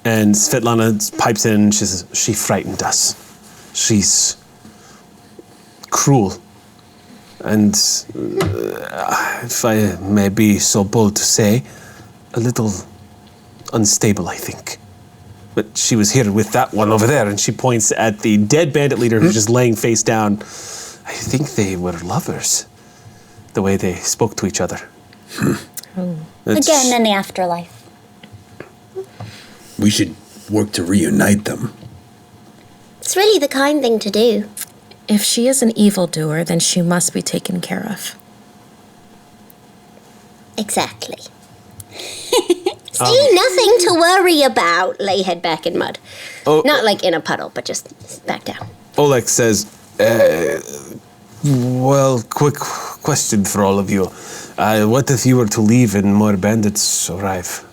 and Svetlana pipes in, she says, she frightened us. She's cruel. And if I may be so bold to say, a little unstable, I think. But she was here with that one over there, and she points at the dead bandit leader who's just laying face down. I think they were lovers, the way they spoke to each other. Again in the afterlife. We should work to reunite them. It's really the kind thing to do. If she is an evildoer, then she must be taken care of. Exactly. See, nothing to worry about. Lay head back in mud. Oh. Not like in a puddle, but just back down. Oleg says, well, quick question for all of you. What if you were to leave and more bandits arrive?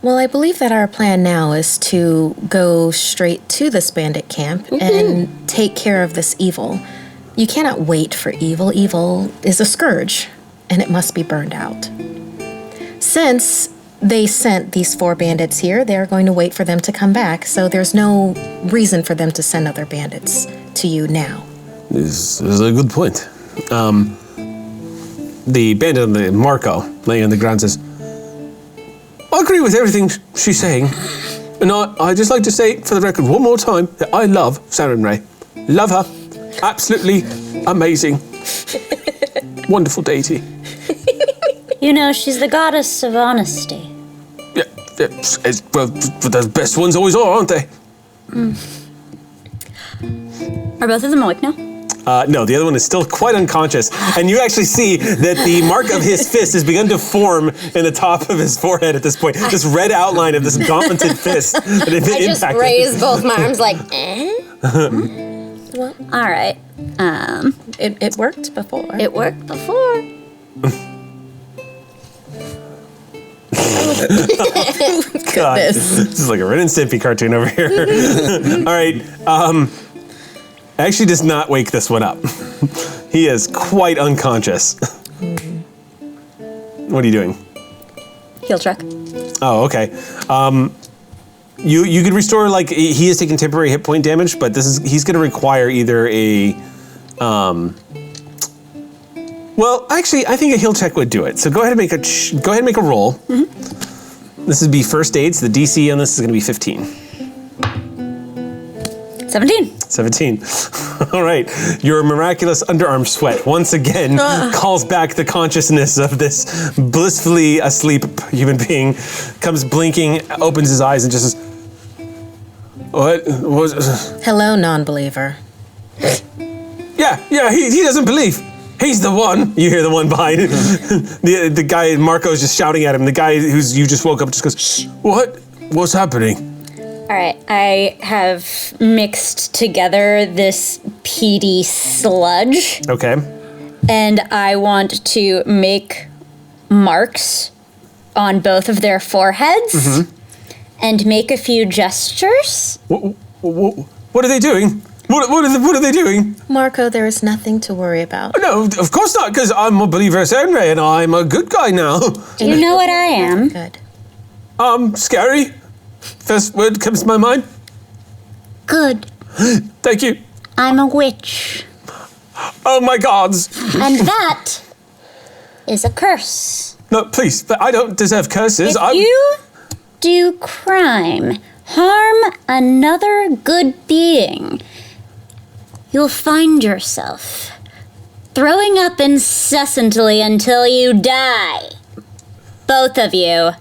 Well, I believe that our plan now is to go straight to this bandit camp and take care of this evil. You cannot wait for evil. Evil is a scourge, and it must be burned out. Since they sent these 4 bandits here, they're going to wait for them to come back, so there's no reason for them to send other bandits to you now. This is a good point. The bandit on the Marco, laying on the ground, says, I agree with everything she's saying. And I'd just like to say, for the record, one more time, that I love Saren Ray. Love her. Absolutely amazing. Wonderful deity. You know, she's the goddess of honesty. Yeah, well, the best ones always are, aren't they? Are both of them awake now? No, the other one is still quite unconscious. And you actually see that the mark of his fist has begun to form in the top of his forehead at this point. This red outline of this gauntleted fist that had been I just impacted. raised both my arms like, eh? Well, all right. It worked before. It worked before. God, this is like a Ren and Stimpy cartoon over here. All right. Actually does not wake this one up. He is quite unconscious. What are you doing? Heal check. Oh, okay. You could restore, like, he has taken temporary hit point damage, but he's going to require either a well, actually, I think a heal check would do it. So go ahead and make a roll. This would be first aid, so the DC on this is going to be 15. 17. All right. Your miraculous underarm sweat once again calls back the consciousness of this blissfully asleep human being. Comes blinking, opens his eyes, and just says, "What was?" Hello, non-believer. Yeah. He doesn't believe. He's the one. You hear the one behind it. the guy Marco's just shouting at him. The guy you just woke up just goes, "Shh, what? What's happening?" All right, I have mixed together this peaty sludge. Okay. And I want to make marks on both of their foreheads and make a few gestures. What are they doing? What are they doing? Marco, there is nothing to worry about. No, of course not, because I'm a believer of Sundry and I'm a good guy now. You know what I am. Good. Scary. First word comes to my mind. Good. Thank you. I'm a witch. Oh my gods. And that is a curse. No, please, but I don't deserve curses. If you do crime, harm another good being, you'll find yourself throwing up incessantly until you die. Both of you.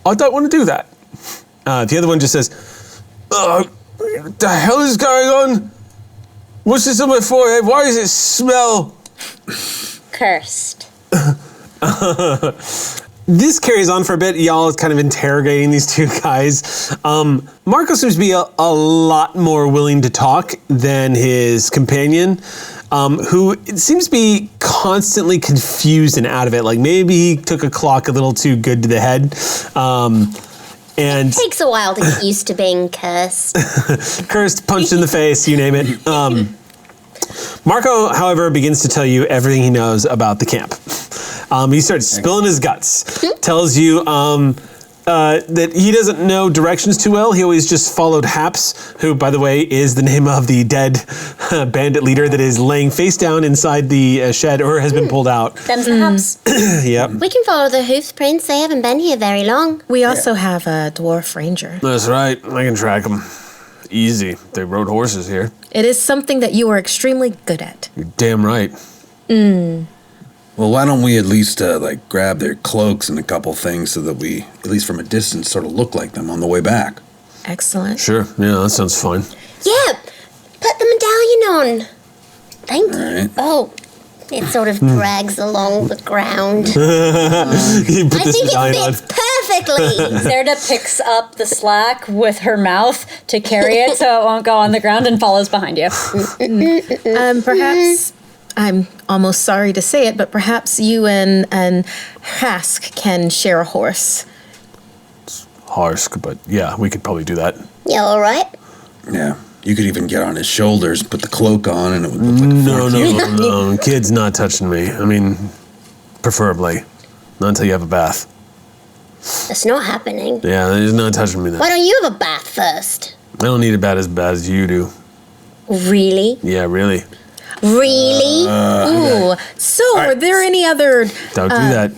I don't want to do that. The other one just says, what the hell is going on? What's this on my forehead? Why does it smell? Cursed. This carries on for a bit. Y'all is kind of interrogating these two guys. Marco seems to be a lot more willing to talk than his companion, who seems to be constantly confused and out of it. Like maybe he took a clock a little too good to the head. And It takes a while to get used to being cursed. Cursed, punched in the face, you name it. Marco, however, begins to tell you everything he knows about the camp. He starts spilling his guts, tells you that he doesn't know directions too well. He always just followed Haps, who, by the way, is the name of the dead bandit leader that is laying face down inside the shed or has been pulled out. Them's the Haps. Yep. We can follow the hoof prints. They haven't been here very long. We also have a dwarf ranger. That's right. I can track them. Easy. They rode horses here. It is something that you are extremely good at. You're damn right. Well, why don't we at least grab their cloaks and a couple things so that we, at least from a distance, sort of look like them on the way back? Excellent. Sure. Yeah, that sounds fine. Yeah, put the medallion on. Thank you. All right. Oh, it sort of drags along the ground. You put I this think medallion it on. fits perfectly. Zerda picks up the slack with her mouth to carry it so it won't go on the ground and follows behind you. Perhaps, I'm almost sorry to say it, but perhaps you and Hask can share a horse. Harsk, but yeah, we could probably do that. You all right? Yeah. You could even get on his shoulders, put the cloak on, and it would look like a No. Kid's not touching me. I mean, preferably. Not until you have a bath. That's not happening. Yeah, he's not touching me then. Why don't you have a bath first? I don't need it bad as you do. Really? Yeah, really. Really? Ooh. So, are there any other... Don't do that.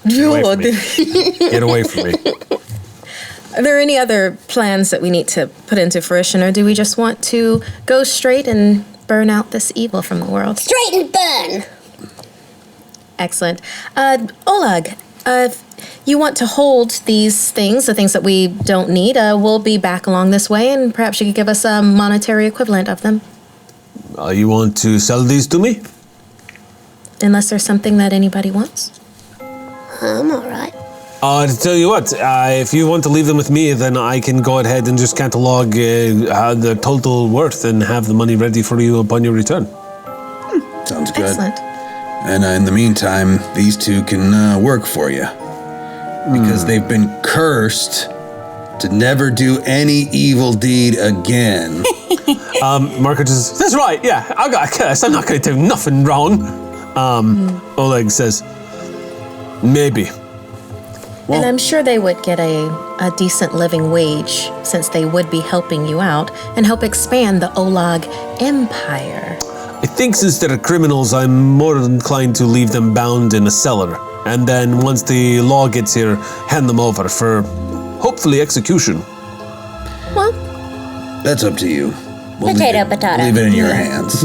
Get away from me. Get away from me. Are there any other plans that we need to put into fruition, or do we just want to go straight and burn out this evil from the world? Straight and burn. Excellent. Oleg, if you want to hold these things, the things that we don't need, we'll be back along this way, and perhaps you could give us a monetary equivalent of them. You want to sell these to me? Unless there's something that anybody wants. I'm all right. To tell you what, if you want to leave them with me, then I can go ahead and just catalog the total worth and have the money ready for you upon your return. Sounds good. Excellent. And in the meantime, these two can work for you. Because they've been cursed to never do any evil deed again. Marco just says, that's right, yeah, I got cursed. I'm not going to do nothing wrong. Oleg says, maybe. And I'm sure they would get a decent living wage, since they would be helping you out and help expand the Olag Empire. I think since they're criminals, I'm more inclined to leave them bound in a cellar And then once the law gets here, hand them over for hopefully execution. Well, That's up to you. We'll Potato. Leave it in your hands.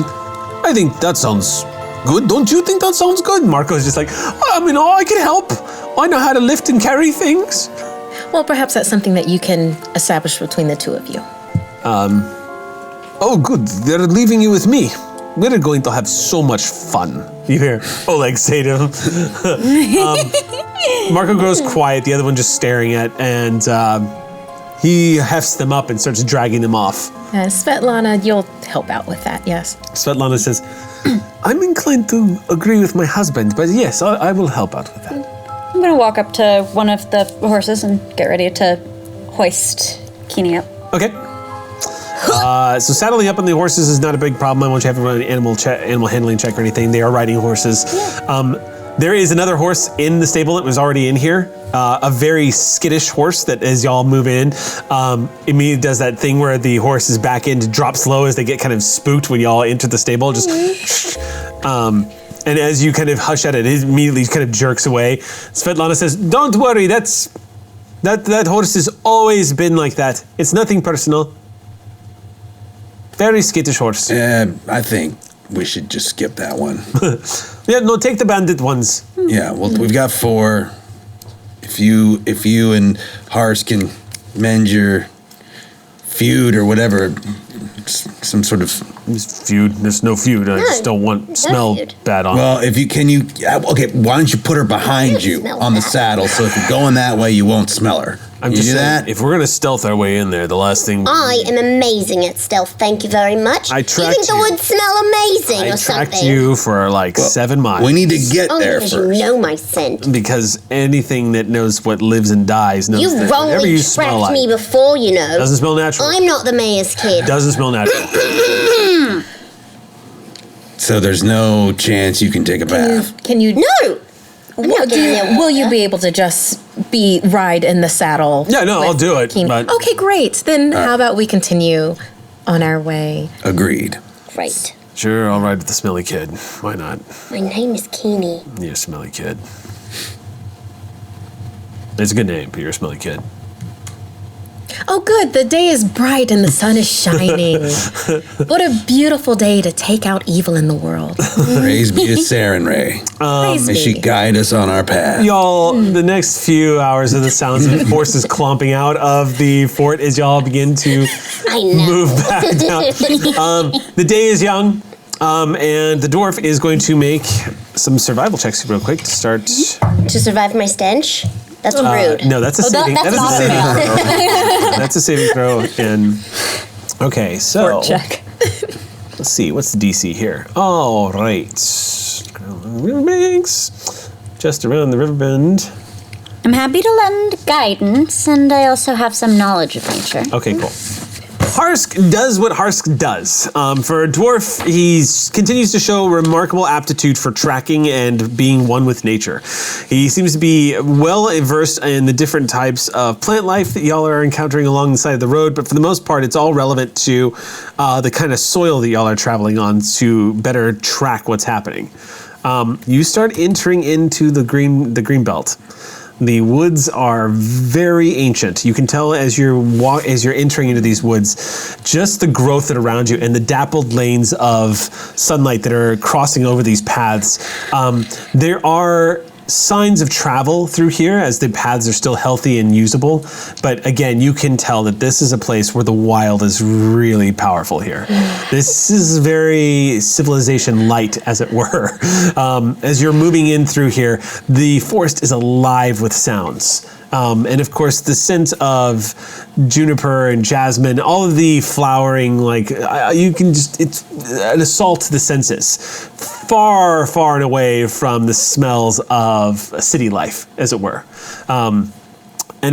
I think that sounds good. Don't you think that sounds good? Marco's just like, I can help. I know how to lift and carry things. well, perhaps that's something that you can establish between the two of you. Oh, good. They're leaving you with me. We're going to have so much fun. You hear Oleg say to him. Marco grows quiet, the other one just staring at, and he hefts them up and starts dragging them off. Svetlana, you'll help out with that, yes. Svetlana says, I'm inclined to agree with my husband, but yes, I will help out with that. I'm gonna walk up to one of the horses and get ready to hoist Keeney up. Okay. So saddling up on the horses is not a big problem. I won't you have to run an animal handling check or anything. They are riding horses. There is another horse in the stable that was already in here. A very skittish horse that as y'all move in, immediately does that thing where the horse is back in to drop slow as they get kind of spooked when y'all enter the stable. Just, and as you kind of hush at it, it immediately kind of jerks away. Svetlana says, don't worry, that horse has always been like that. It's nothing personal. Very skittish horse. I think we should just skip that one. Yeah, no, take the bandit ones. Yeah, well, we've got 4. If you and Hars can mend your feud or whatever, some sort of Feud. There's no feud. I just don't want smell feud. bad on. well, if you can you okay, why don't you put her behind you smell on the bad. saddle so if you're going that way you won't smell her. I'm you just do saying, that? if we're gonna stealth our way in there, the last thing I am amazing at stealth, thank you very much. I You tracked think the you. woods smell amazing I or tracked something? you for like 7 miles. We need to get Only there because first. you know my scent. because anything that knows what lives and dies knows You that whatever wrongly you smell tracked like me before, you know. doesn't smell natural. I'm not the mayor's kid. Doesn't smell natural. So there's no chance you can take a bath. Can you? No! I'm not getting there. Will you be able to just ride in the saddle? Yeah, no, I'll with do it, Keen? but- Okay, great. Then how about we continue on our way? Agreed. Right. Sure, I'll ride with the smelly kid. Why not? My name is Keeney. You're a smelly kid. It's a good name, but you're a smelly kid. Oh, good. The day is bright and the sun is shining. What a beautiful day to take out evil in the world. Praise be to Saren Ray. Praise May she be. guide us on our path. Y'all, the next few hours of the sounds of horses clomping out of the fort as y'all begin to I know. move back down. The day is young, and the dwarf is going to make some survival checks real quick to start. To survive my stench? That's rude. No, that's a saving. that's That is not a a saving fail. throw. That's a saving throw. And okay, so Check. let's see. What's the DC here? All right, riverbanks, just around the river bend. I'm happy to lend guidance, and I also have some knowledge of nature. Okay, cool. Harsk does what Harsk does. For a dwarf, he continues to show remarkable aptitude for tracking and being one with nature. He seems to be well versed in the different types of plant life that y'all are encountering along the side of the road, but for the most part, it's all relevant to the kind of soil that y'all are traveling on to better track what's happening. You start entering into the green belt. The woods are very ancient. You can tell as you're entering into these woods, just the growth that around you and the dappled lanes of sunlight that are crossing over these paths. There are signs of travel through here as the paths are still healthy and usable. But again, you can tell that this is a place where the wild is really powerful here. This is very civilization light, as it were. As you're moving in through here, the forest is alive with sounds. And of course, the scent of juniper and jasmine, all of the flowering, you can just, it's an assault to the senses. Far, far and away from the smells of city life, as it were. And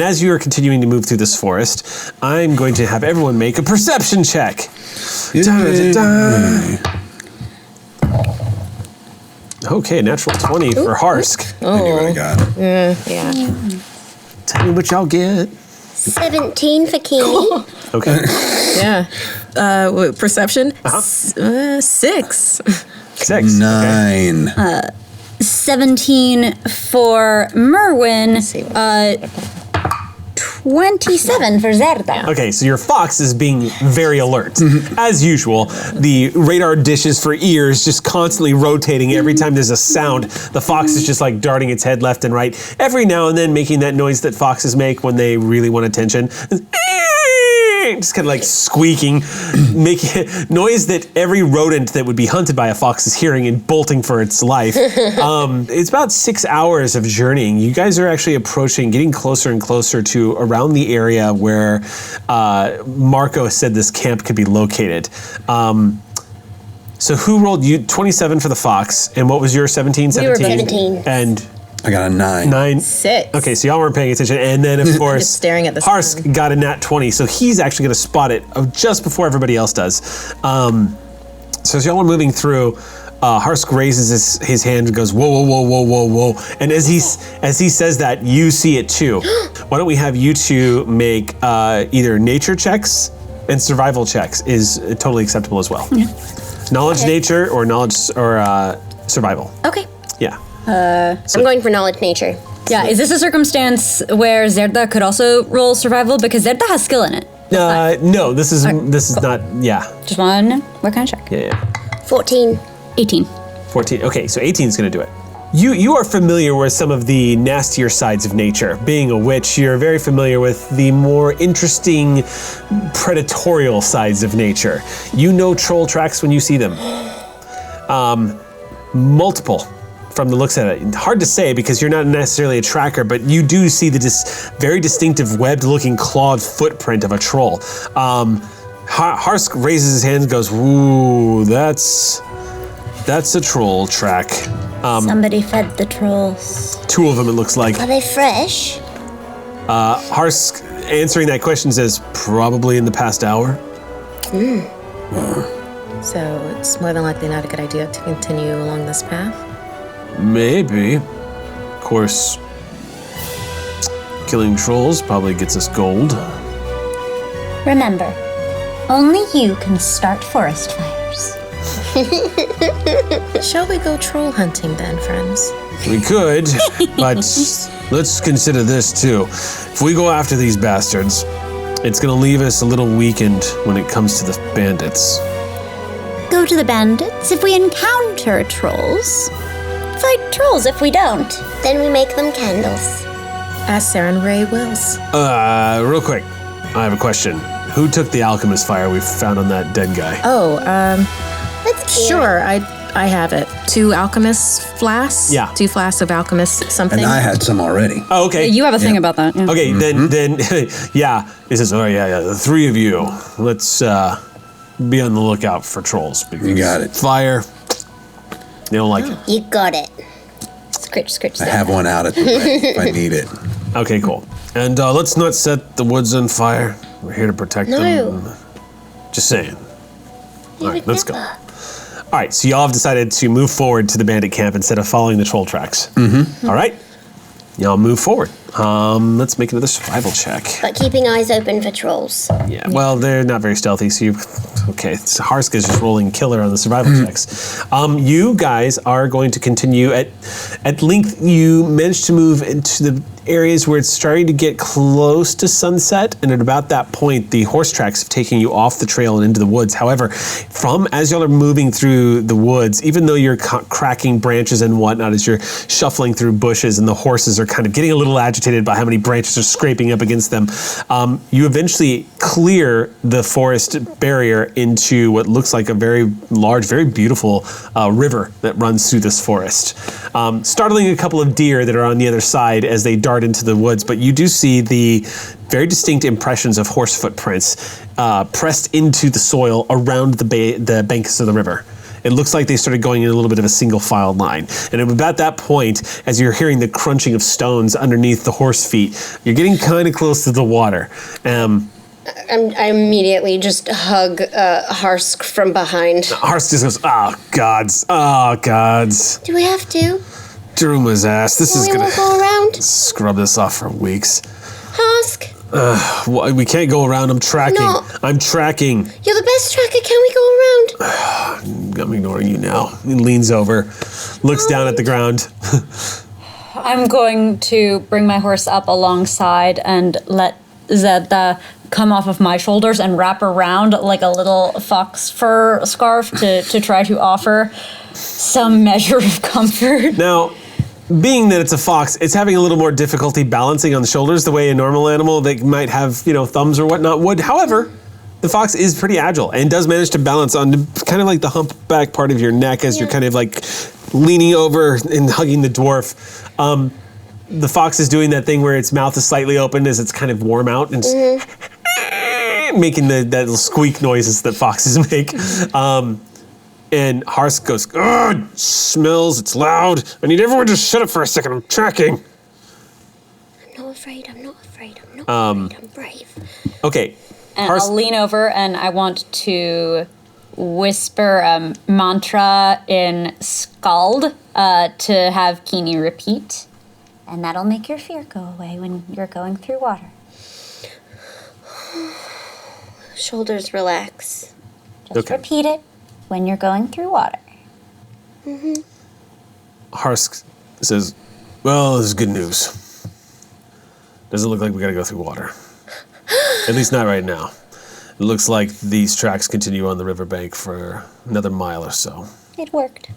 as you are continuing to move through this forest, I'm going to have everyone make a perception check. Okay, natural 20 for Harsk. I knew I got it. Yeah. Tell me what y'all get. 17 for Keeney. Okay. Yeah. Perception? 6. 6. Okay. 9. 17 for Merwin. 27 for Zerda. Okay, so your fox is being very alert. As usual, the radar dishes for ears just constantly rotating every time there's a sound. The fox is just like darting its head left and right, every now and then making that noise that foxes make when they really want attention. Just kind of like squeaking, making noise that every rodent that would be hunted by a fox is hearing and bolting for its life. It's about 6 hours of journeying. You guys are actually getting closer and closer to around the area where Marco said this camp could be located. So who rolled you 27 for the fox, and what was your 17? 17? We were 17. And I got a 9. 9. 6. Okay, so y'all weren't paying attention. And then, of course, Just staring at the Harsk sun. got a nat 20, so he's actually going to spot it just before everybody else does. So as y'all are moving through, Harsk raises his hand and goes, whoa, whoa, whoa, whoa, whoa, whoa. And as he says that, you see it too. Why don't we have you two make either nature checks and survival checks is totally acceptable as well. Knowledge nature or knowledge or survival. Okay. Yeah. I'm going for knowledge nature. Yeah, is this a circumstance where Zerda could also roll survival? Because Zerda has skill in it. No, this is not, yeah. Just one. What kind of check? Yeah. 14. 18. 14. Okay, so 18 is going to do it. You are familiar with some of the nastier sides of nature. Being a witch, you're very familiar with the more interesting predatorial sides of nature. You know troll tracks when you see them. Multiple from the looks of it. Hard to say because you're not necessarily a tracker, but you do see the very distinctive webbed-looking clawed footprint of a troll. Harsk raises his hand and goes, "Ooh, that's a troll track." Somebody fed the trolls. 2 of them, it looks like. Are they fresh? Harsk answering that question says, "Probably in the past hour." So it's more than likely not a good idea to continue along this path. Maybe. Of course, killing trolls probably gets us gold. Remember, only you can start forest fires. Shall we go troll hunting then, friends? We could, but let's consider this too. If we go after these bastards, it's gonna leave us a little weakened when it comes to the bandits. Go to the bandits if we encounter trolls. Fight trolls if we don't. Then we make them candles. As Saren Ray wills. Real quick, I have a question. Who took the alchemist fire we found on that dead guy? Oh, Let's hear. sure, I have it. 2 alchemist flasks? Yeah. 2 flasks of alchemist something. And I had some already. Oh, okay. You have a thing about that. Yeah. Okay, then, yeah. He says, "Oh yeah, the 3 of you. Let's be on the lookout for trolls. Because You got it. Fire. They don't like it." You got it. Scritch. I have one out at the way if I need it. Okay, cool. And let's not set the woods on fire. We're here to protect them. Just saying. All right, let's go. All right, so y'all have decided to move forward to the bandit camp instead of following the troll tracks. All right, y'all move forward. Let's make another survival check. But keeping eyes open for trolls. Yeah, well, they're not very stealthy, so you... Okay, so Harsk is just rolling killer on the survival checks. You guys are going to continue at length. You managed to move into the areas where it's starting to get close to sunset, and at about that point, the horse tracks have taken you off the trail and into the woods. However, as y'all are moving through the woods, even though you're cracking branches and whatnot as you're shuffling through bushes and the horses are kind of getting a little agitated by how many branches are scraping up against them, you eventually clear the forest barrier into what looks like a very large, very beautiful river that runs through this forest. Startling a couple of deer that are on the other side as they dart into the woods, but you do see the very distinct impressions of horse footprints pressed into the soil around the banks of the river. It looks like they started going in a little bit of a single file line. And at about that point, as you're hearing the crunching of stones underneath the horse feet, you're getting kind of close to the water. I immediately just hug Harsk from behind. Harsk just goes, "Oh, gods. Oh, gods. Do we have to? Druma's ass. This is We going won't go around? to scrub this off for weeks. Harsk, We can't go around. I'm tracking. No. I'm tracking. you're the best tracker. Can we go around? I'm ignoring you now." He leans over, looks down at the ground. I'm going to bring my horse up alongside and let Zedda come off of my shoulders and wrap around like a little fox fur scarf to try to offer some measure of comfort. Now, being that it's a fox, it's having a little more difficulty balancing on the shoulders the way a normal animal that might have, thumbs or whatnot would. However, the fox is pretty agile and does manage to balance on kind of like the humpback part of your neck as you're kind of like leaning over and hugging the dwarf. The fox is doing that thing where its mouth is slightly open as it's kind of warm out and making that little squeak noises that foxes make. And Harsk goes, "Ugh, it smells, it's loud. I need everyone to shut up for a second, I'm tracking." I'm not afraid, I'm brave. Okay. And I'll lean over and I want to whisper a mantra in Scald to have Kini repeat. And that'll make your fear go away when you're going through water. Shoulders relax. Just repeat it when you're going through water. Harsk says, "Well, this is good news. Doesn't look like we gotta go through water. At least not right now. It looks like these tracks continue on the riverbank for another mile or so. It worked.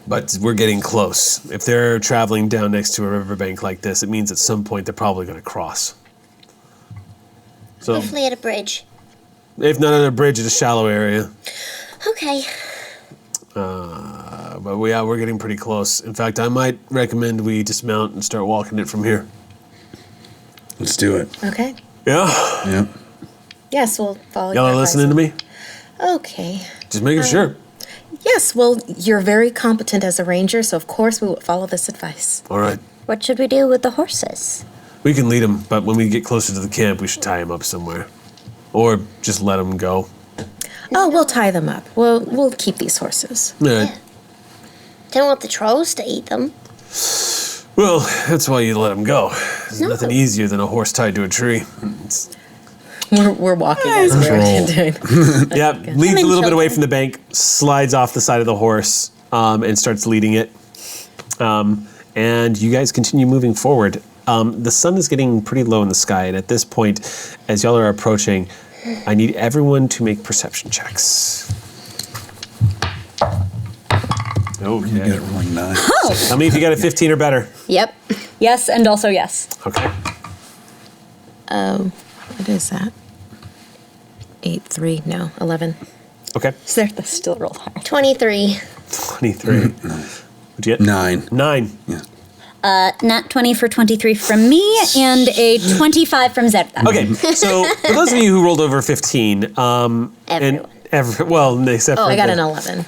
But we're getting close. If they're traveling down next to a riverbank like this, it means at some point they're probably gonna cross. So, Hopefully at a bridge. if not at a bridge, at a shallow area. Okay. But we're getting pretty close. In fact, I might recommend we dismount and start walking it from here." Let's do it. Okay. Yeah? Yep. Yes, we'll follow Y'all your are listening to me? advice. Okay. Just making sure. Yes, well, you're very competent as a ranger, so of course we will follow this advice. All right. What should we do with the horses? We can lead them, but when we get closer to the camp, we should tie them up somewhere. Or just let them go. Oh, we'll tie them up. We'll keep these horses. All right. Don't want the trolls to eat them. Well, that's why you let them go. There's nothing easier than a horse tied to a tree. We're walking as we're doing. Yeah, leads a little bit away from the bank, slides off the side of the horse, and starts leading it. And you guys continue moving forward. The sun is getting pretty low in the sky, and at this point, as y'all are approaching, I need everyone to make perception checks. Okay. You get it rolling 9. Tell me if you got a 15 or better. Yep. Yes, and also yes. Okay. What is that? 8, 3, no, 11. Okay. Zertha still rolled higher. 23. 23. What'd you get? 9. 9. Yeah. Nat 20 for 23 from me, and a 25 from Zertha. Okay, so for those of you who rolled over 15, Everyone. Except for I got an 11.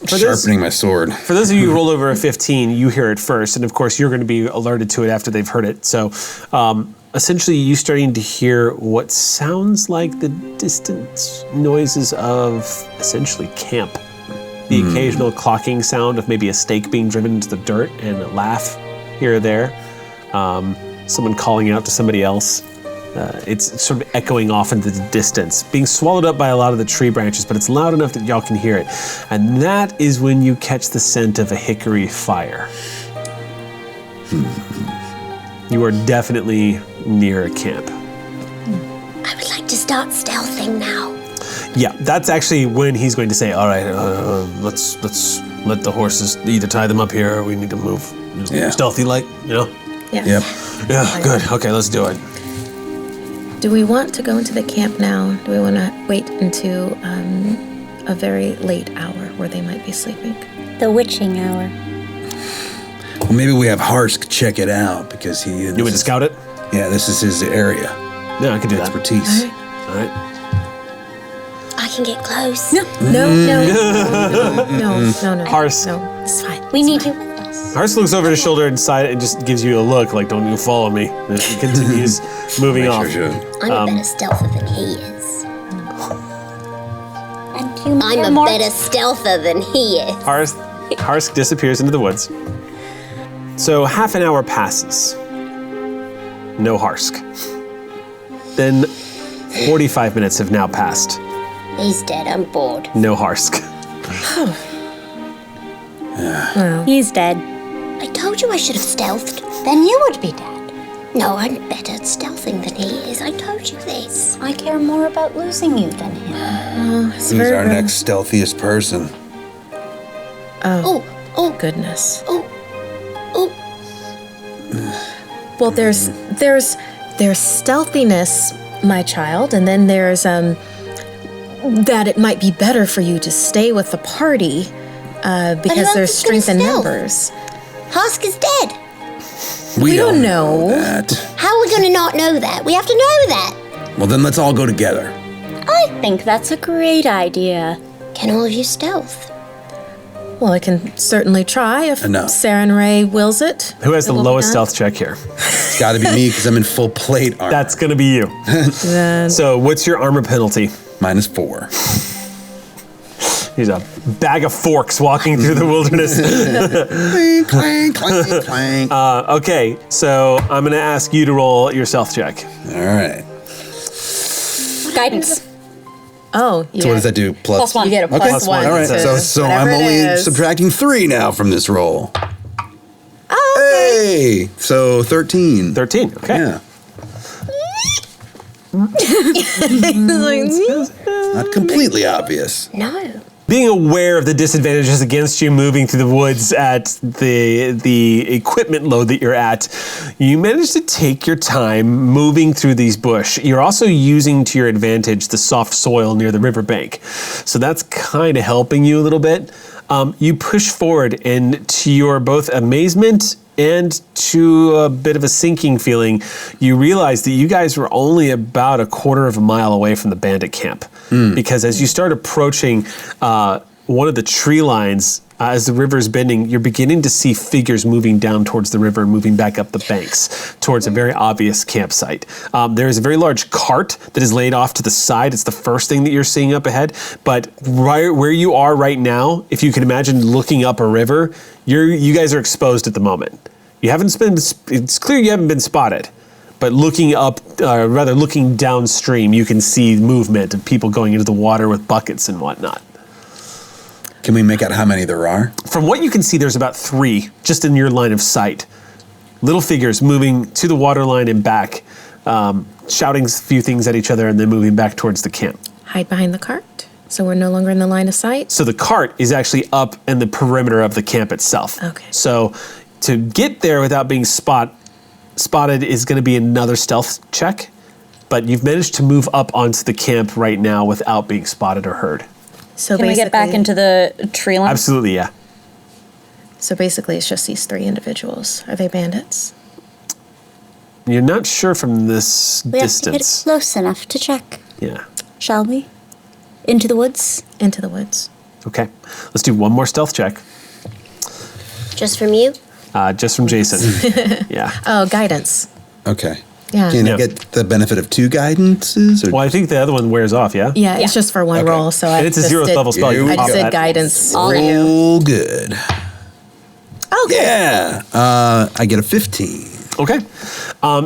Sharpening my sword. For those of you who roll over a 15, you hear it first, and of course you're going to be alerted to it after they've heard it. So essentially you starting to hear what sounds like the distant noises of essentially camp. The occasional clocking sound of maybe a stake being driven into the dirt and a laugh here or there. Someone calling out to somebody else. It's sort of echoing off into the distance, being swallowed up by a lot of the tree branches, but it's loud enough that y'all can hear it. And that is when you catch the scent of a hickory fire. You are definitely near a camp. I would like to start stealthing now. Yeah, that's actually when he's going to say, "All right, let's let the horses either tie them up here or we need to move stealthy like, Yeah. Yep. Yeah, good. Okay, let's do it." Do we want to go into the camp now? Do we want to wait until a very late hour where they might be sleeping? The witching hour. Well, maybe we have Harsk check it out because he. You want to scout it? Yeah, this is his area. Yeah, I can do that. Expertise. All right. I can get close. No. Harsk. No, it's fine. We need you with us. Harsk looks over his shoulder and side and just gives you a look like, "Don't you follow me." And he continues moving off. Sure. I'm a better stealther than he is. And you I'm a better stealther than he is. Harsk disappears into the woods. So half an hour passes. No Harsk. Then 45 minutes have now passed. He's dead, I'm bored. No Harsk. He's dead. I told you I should have stealthed. Then you would be dead. No, I'm better at stealthing than he is. I told you this. I care more about losing you than him. Who's our next stealthiest person? Oh, Goodness. oh. Well, there's stealthiness, my child, and then there's that it might be better for you to stay with the party because there's strength in numbers. Husk is dead. We don't know that. How are we going to not know that? We have to know that. Well, then let's all go together. I think that's a great idea. Can all of you stealth? Well, I can certainly try if Enough. Saren Ray wills it. Who has the It will be lowest done. stealth check here? It's got to be me because I'm in full plate armor. That's going to be you. Then So what's your armor penalty? -4. He's a bag of forks walking through the wilderness. Clank, clank, clank, clank. Okay, so I'm going to ask you to roll your stealth check. All right. Guidance. oh, So what does that do? Plus one. You get a Okay. plus one. All right. to So I'm whatever it only is. subtracting 3 now from this roll. Oh, okay. Hey, so 13. 13, okay. Yeah. Not completely obvious. No. Being aware of the disadvantages against you moving through the woods at the equipment load that you're at, you manage to take your time moving through these bush. You're also using to your advantage the soft soil near the riverbank. So that's kind of helping you a little bit. You push forward, and to your both amazement and to a bit of a sinking feeling, you realize that you guys were only about a quarter of a mile away from the bandit camp. Because as you start approaching one of the tree lines, as the river is bending, you're beginning to see figures moving down towards the river and moving back up the banks towards a very obvious campsite. There is a very large cart that is laid off to the side. It's the first thing that you're seeing up ahead. But right where you are right now, if you can imagine looking up a river, you guys are exposed at the moment. You haven't been. It's clear you haven't been spotted. But looking up, rather looking downstream, you can see movement of people going into the water with buckets and whatnot. Can we make out how many there are? From what you can see, there's about 3 just in your line of sight. Little figures moving to the water line and back, shouting a few things at each other and then moving back towards the camp. Hide behind the cart, so we're no longer in the line of sight. So the cart is actually up in the perimeter of the camp itself. Okay. So to get there without being spotted is going to be another stealth check, but you've managed to move up onto the camp right now without being spotted or heard. So Can we get back into the tree line? Absolutely, yeah. So basically, it's just these 3 individuals. Are they bandits? You're not sure from this We have to get distance. close enough to check, Yeah. shall we? Into the woods? Into the woods. Okay. Let's do one more stealth check, Just from you? just from Jason. Yeah. Oh, guidance. Okay. Yeah. Can Yeah. I get the benefit of 2 guidances? Or Well, I think the other one wears off, yeah? Yeah, it's just for one Okay. roll. So And it's a 0th level spell. Here You we I can just pop did that. guidance for you. all good. Oh, good. Yeah. I get a 15. Okay.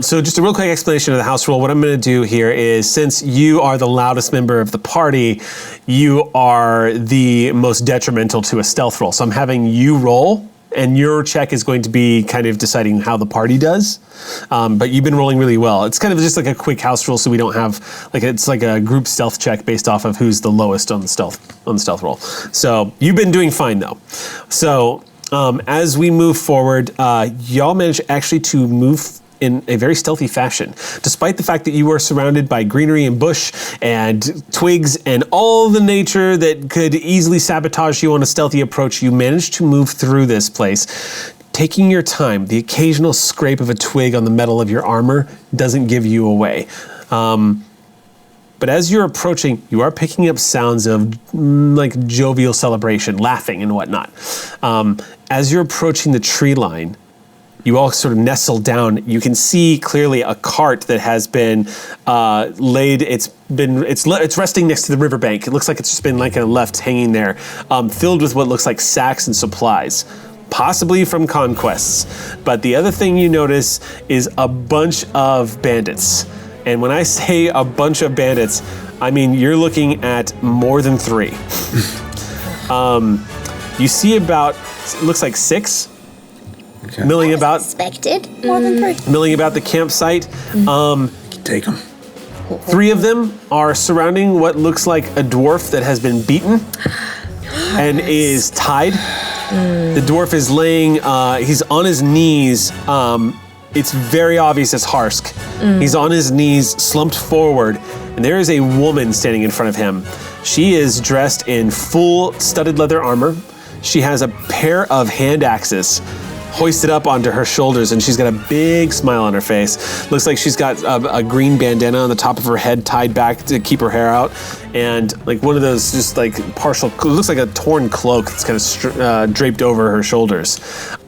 So just a real quick explanation of the house rule. What I'm going to do here is, since you are the loudest member of the party, you are the most detrimental to a stealth roll. So I'm having you roll, and your check is going to be kind of deciding how the party does. But you've been rolling really well. It's kind of just like a quick house rule, so we don't have it's like a group stealth check based off of who's the lowest on the stealth roll. So you've been doing fine though. So as we move forward, y'all manage actually to move in a very stealthy fashion. Despite the fact that you are surrounded by greenery and bush and twigs and all the nature that could easily sabotage you on a stealthy approach, you manage to move through this place, taking your time. The occasional scrape of a twig on the metal of your armor doesn't give you away. But as you're approaching, you are picking up sounds of like jovial celebration, laughing and whatnot. As you're approaching the tree line, you all sort of nestle down. You can see clearly a cart that has been laid. It's resting next to the riverbank. It looks like it's just been like left hanging there, filled with what looks like sacks and supplies, possibly from conquests. But the other thing you notice is a bunch of bandits. And when I say a bunch of bandits, I mean you're looking at more than 3. You see about it looks like 6. Okay. Milling about Expected. More than 3. milling about the campsite. Take them. 3 of them are surrounding what looks like a dwarf that has been beaten and is tied. The dwarf is laying, he's on his knees. It's very obvious it's Harsk. He's on his knees, slumped forward, and there is a woman standing in front of him. She is dressed in full studded leather armor. She has a pair of hand axes hoisted up onto her shoulders, and she's got a big smile on her face. Looks like she's got a green bandana on the top of her head tied back to keep her hair out, and like one of those just like partial, looks like a torn cloak that's kind of draped over her shoulders.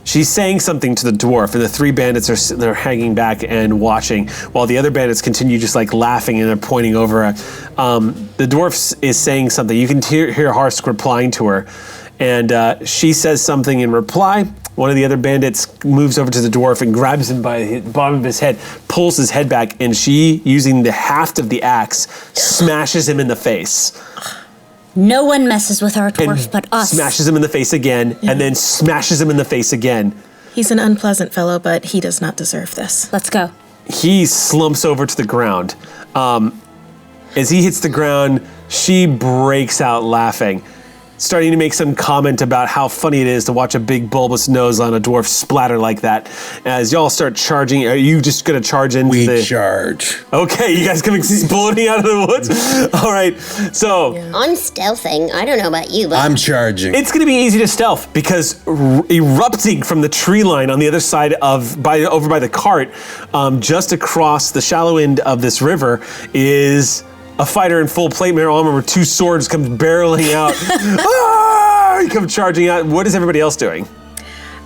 She's saying something to the dwarf, and the 3 bandits they're hanging back and watching, while the other bandits continue just like laughing and they're pointing over. The dwarf is saying something. You can hear Harsk replying to her, and she says something in reply. One of the other bandits moves over to the dwarf and grabs him by the bottom of his head, pulls his head back, and she, using the haft of the axe, smashes him in the face. No one messes with our dwarf but us. Smashes him in the face again, and then smashes him in the face again. He's an unpleasant fellow, but he does not deserve this. Let's go. He slumps over to the ground. As he hits the ground, she breaks out laughing, starting to make some comment about how funny it is to watch a big bulbous nose on a dwarf splatter like that. As y'all start charging, are you just gonna charge into We the... charge. Okay, you guys come exploding out of the woods? All right, so... I'm stealthing. I don't know about you, but I'm charging. It's going to be easy to stealth because erupting from the tree line on the other side over by the cart, just across the shallow end of this river, is a fighter in full plate mail armor with 2 swords comes barreling out. Ah! He comes charging out. What is everybody else doing?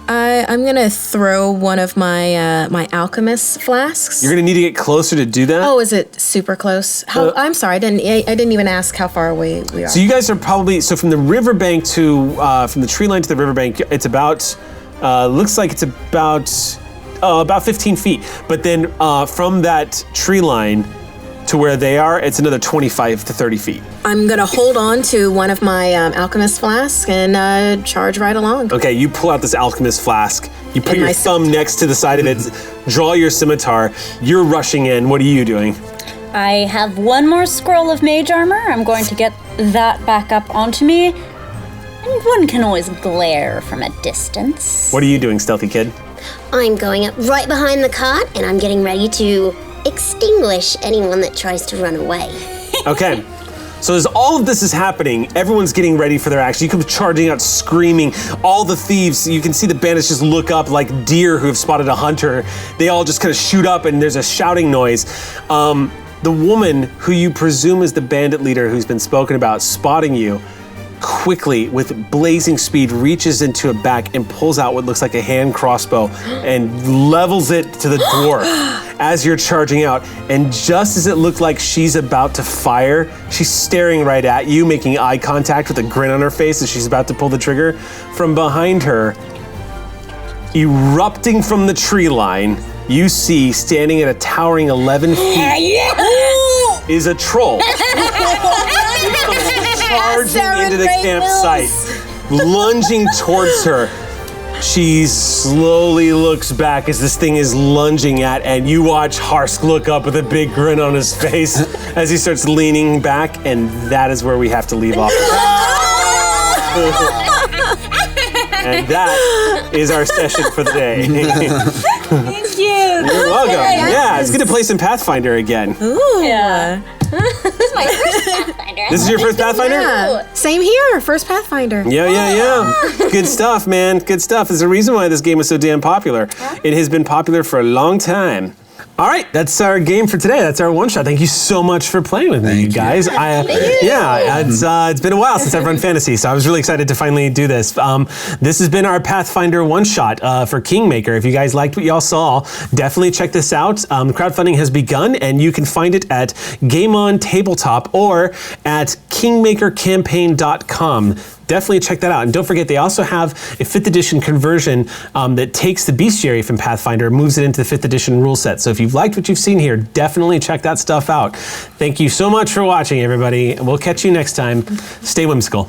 I'm gonna throw one of my my alchemist flasks. You're going to need to get closer to do that. Oh, is it super close? I'm sorry, I didn't even ask how far away we are. So you guys are probably, from the riverbank to, from the tree line to the riverbank, it's about, looks like it's about 15 feet. But then from that tree line to where they are, it's another 25 to 30 feet. I'm gonna hold on to one of my alchemist flasks and charge right along. Okay, you pull out this alchemist flask. You put And your my thumb next to the side of it, draw your scimitar. You're rushing in. What are you doing? I have 1 more scroll of mage armor. I'm going to get that back up onto me. And one can always glare from a distance. What are you doing, stealthy kid? I'm going up right behind the cart, and I'm getting ready to extinguish anyone that tries to run away. Okay. So as all of this is happening, everyone's getting ready for their action. You come charging out, screaming. All the thieves, you can see the bandits just look up like deer who have spotted a hunter. They all just kind of shoot up, and there's a shouting noise. The woman who you presume is the bandit leader who's been spoken about, spotting you, quickly, with blazing speed, reaches into a back and pulls out what looks like a hand crossbow and levels it to the dwarf as you're charging out. And just as it looked like she's about to fire, she's staring right at you, making eye contact with a grin on her face as she's about to pull the trigger. From behind her, erupting from the tree line, you see, standing at a towering 11 feet, is a troll. Charging into the campsite, lunging towards her. She slowly looks back as this thing is lunging at, and you watch Harsk look up with a big grin on his face as he starts leaning back, and that is where we have to leave off. And that is our session for the day. Thank you. You're welcome. Yeah, it's good to play some Pathfinder again. Ooh. Yeah. This is my first Pathfinder. This is your first Pathfinder? Yeah. Same here, first Pathfinder. Yeah. Good stuff, man. Good stuff. There's a reason why this game is so damn popular. It has been popular for a long time. All right, that's our game for today. That's our one shot. Thank you so much for playing with me, you guys. It's been a while since I've run fantasy, so I was really excited to finally do this. This has been our Pathfinder one shot for Kingmaker. If you guys liked what y'all saw, definitely check this out. Crowdfunding has begun, and you can find it at Game On Tabletop or at kingmakercampaign.com. Definitely check that out. And don't forget, they also have a 5th edition conversion that takes the bestiary from Pathfinder, moves it into the 5th edition rule set. So if you've liked what you've seen here, definitely check that stuff out. Thank you so much for watching, everybody. We'll catch you next time. Stay whimsical.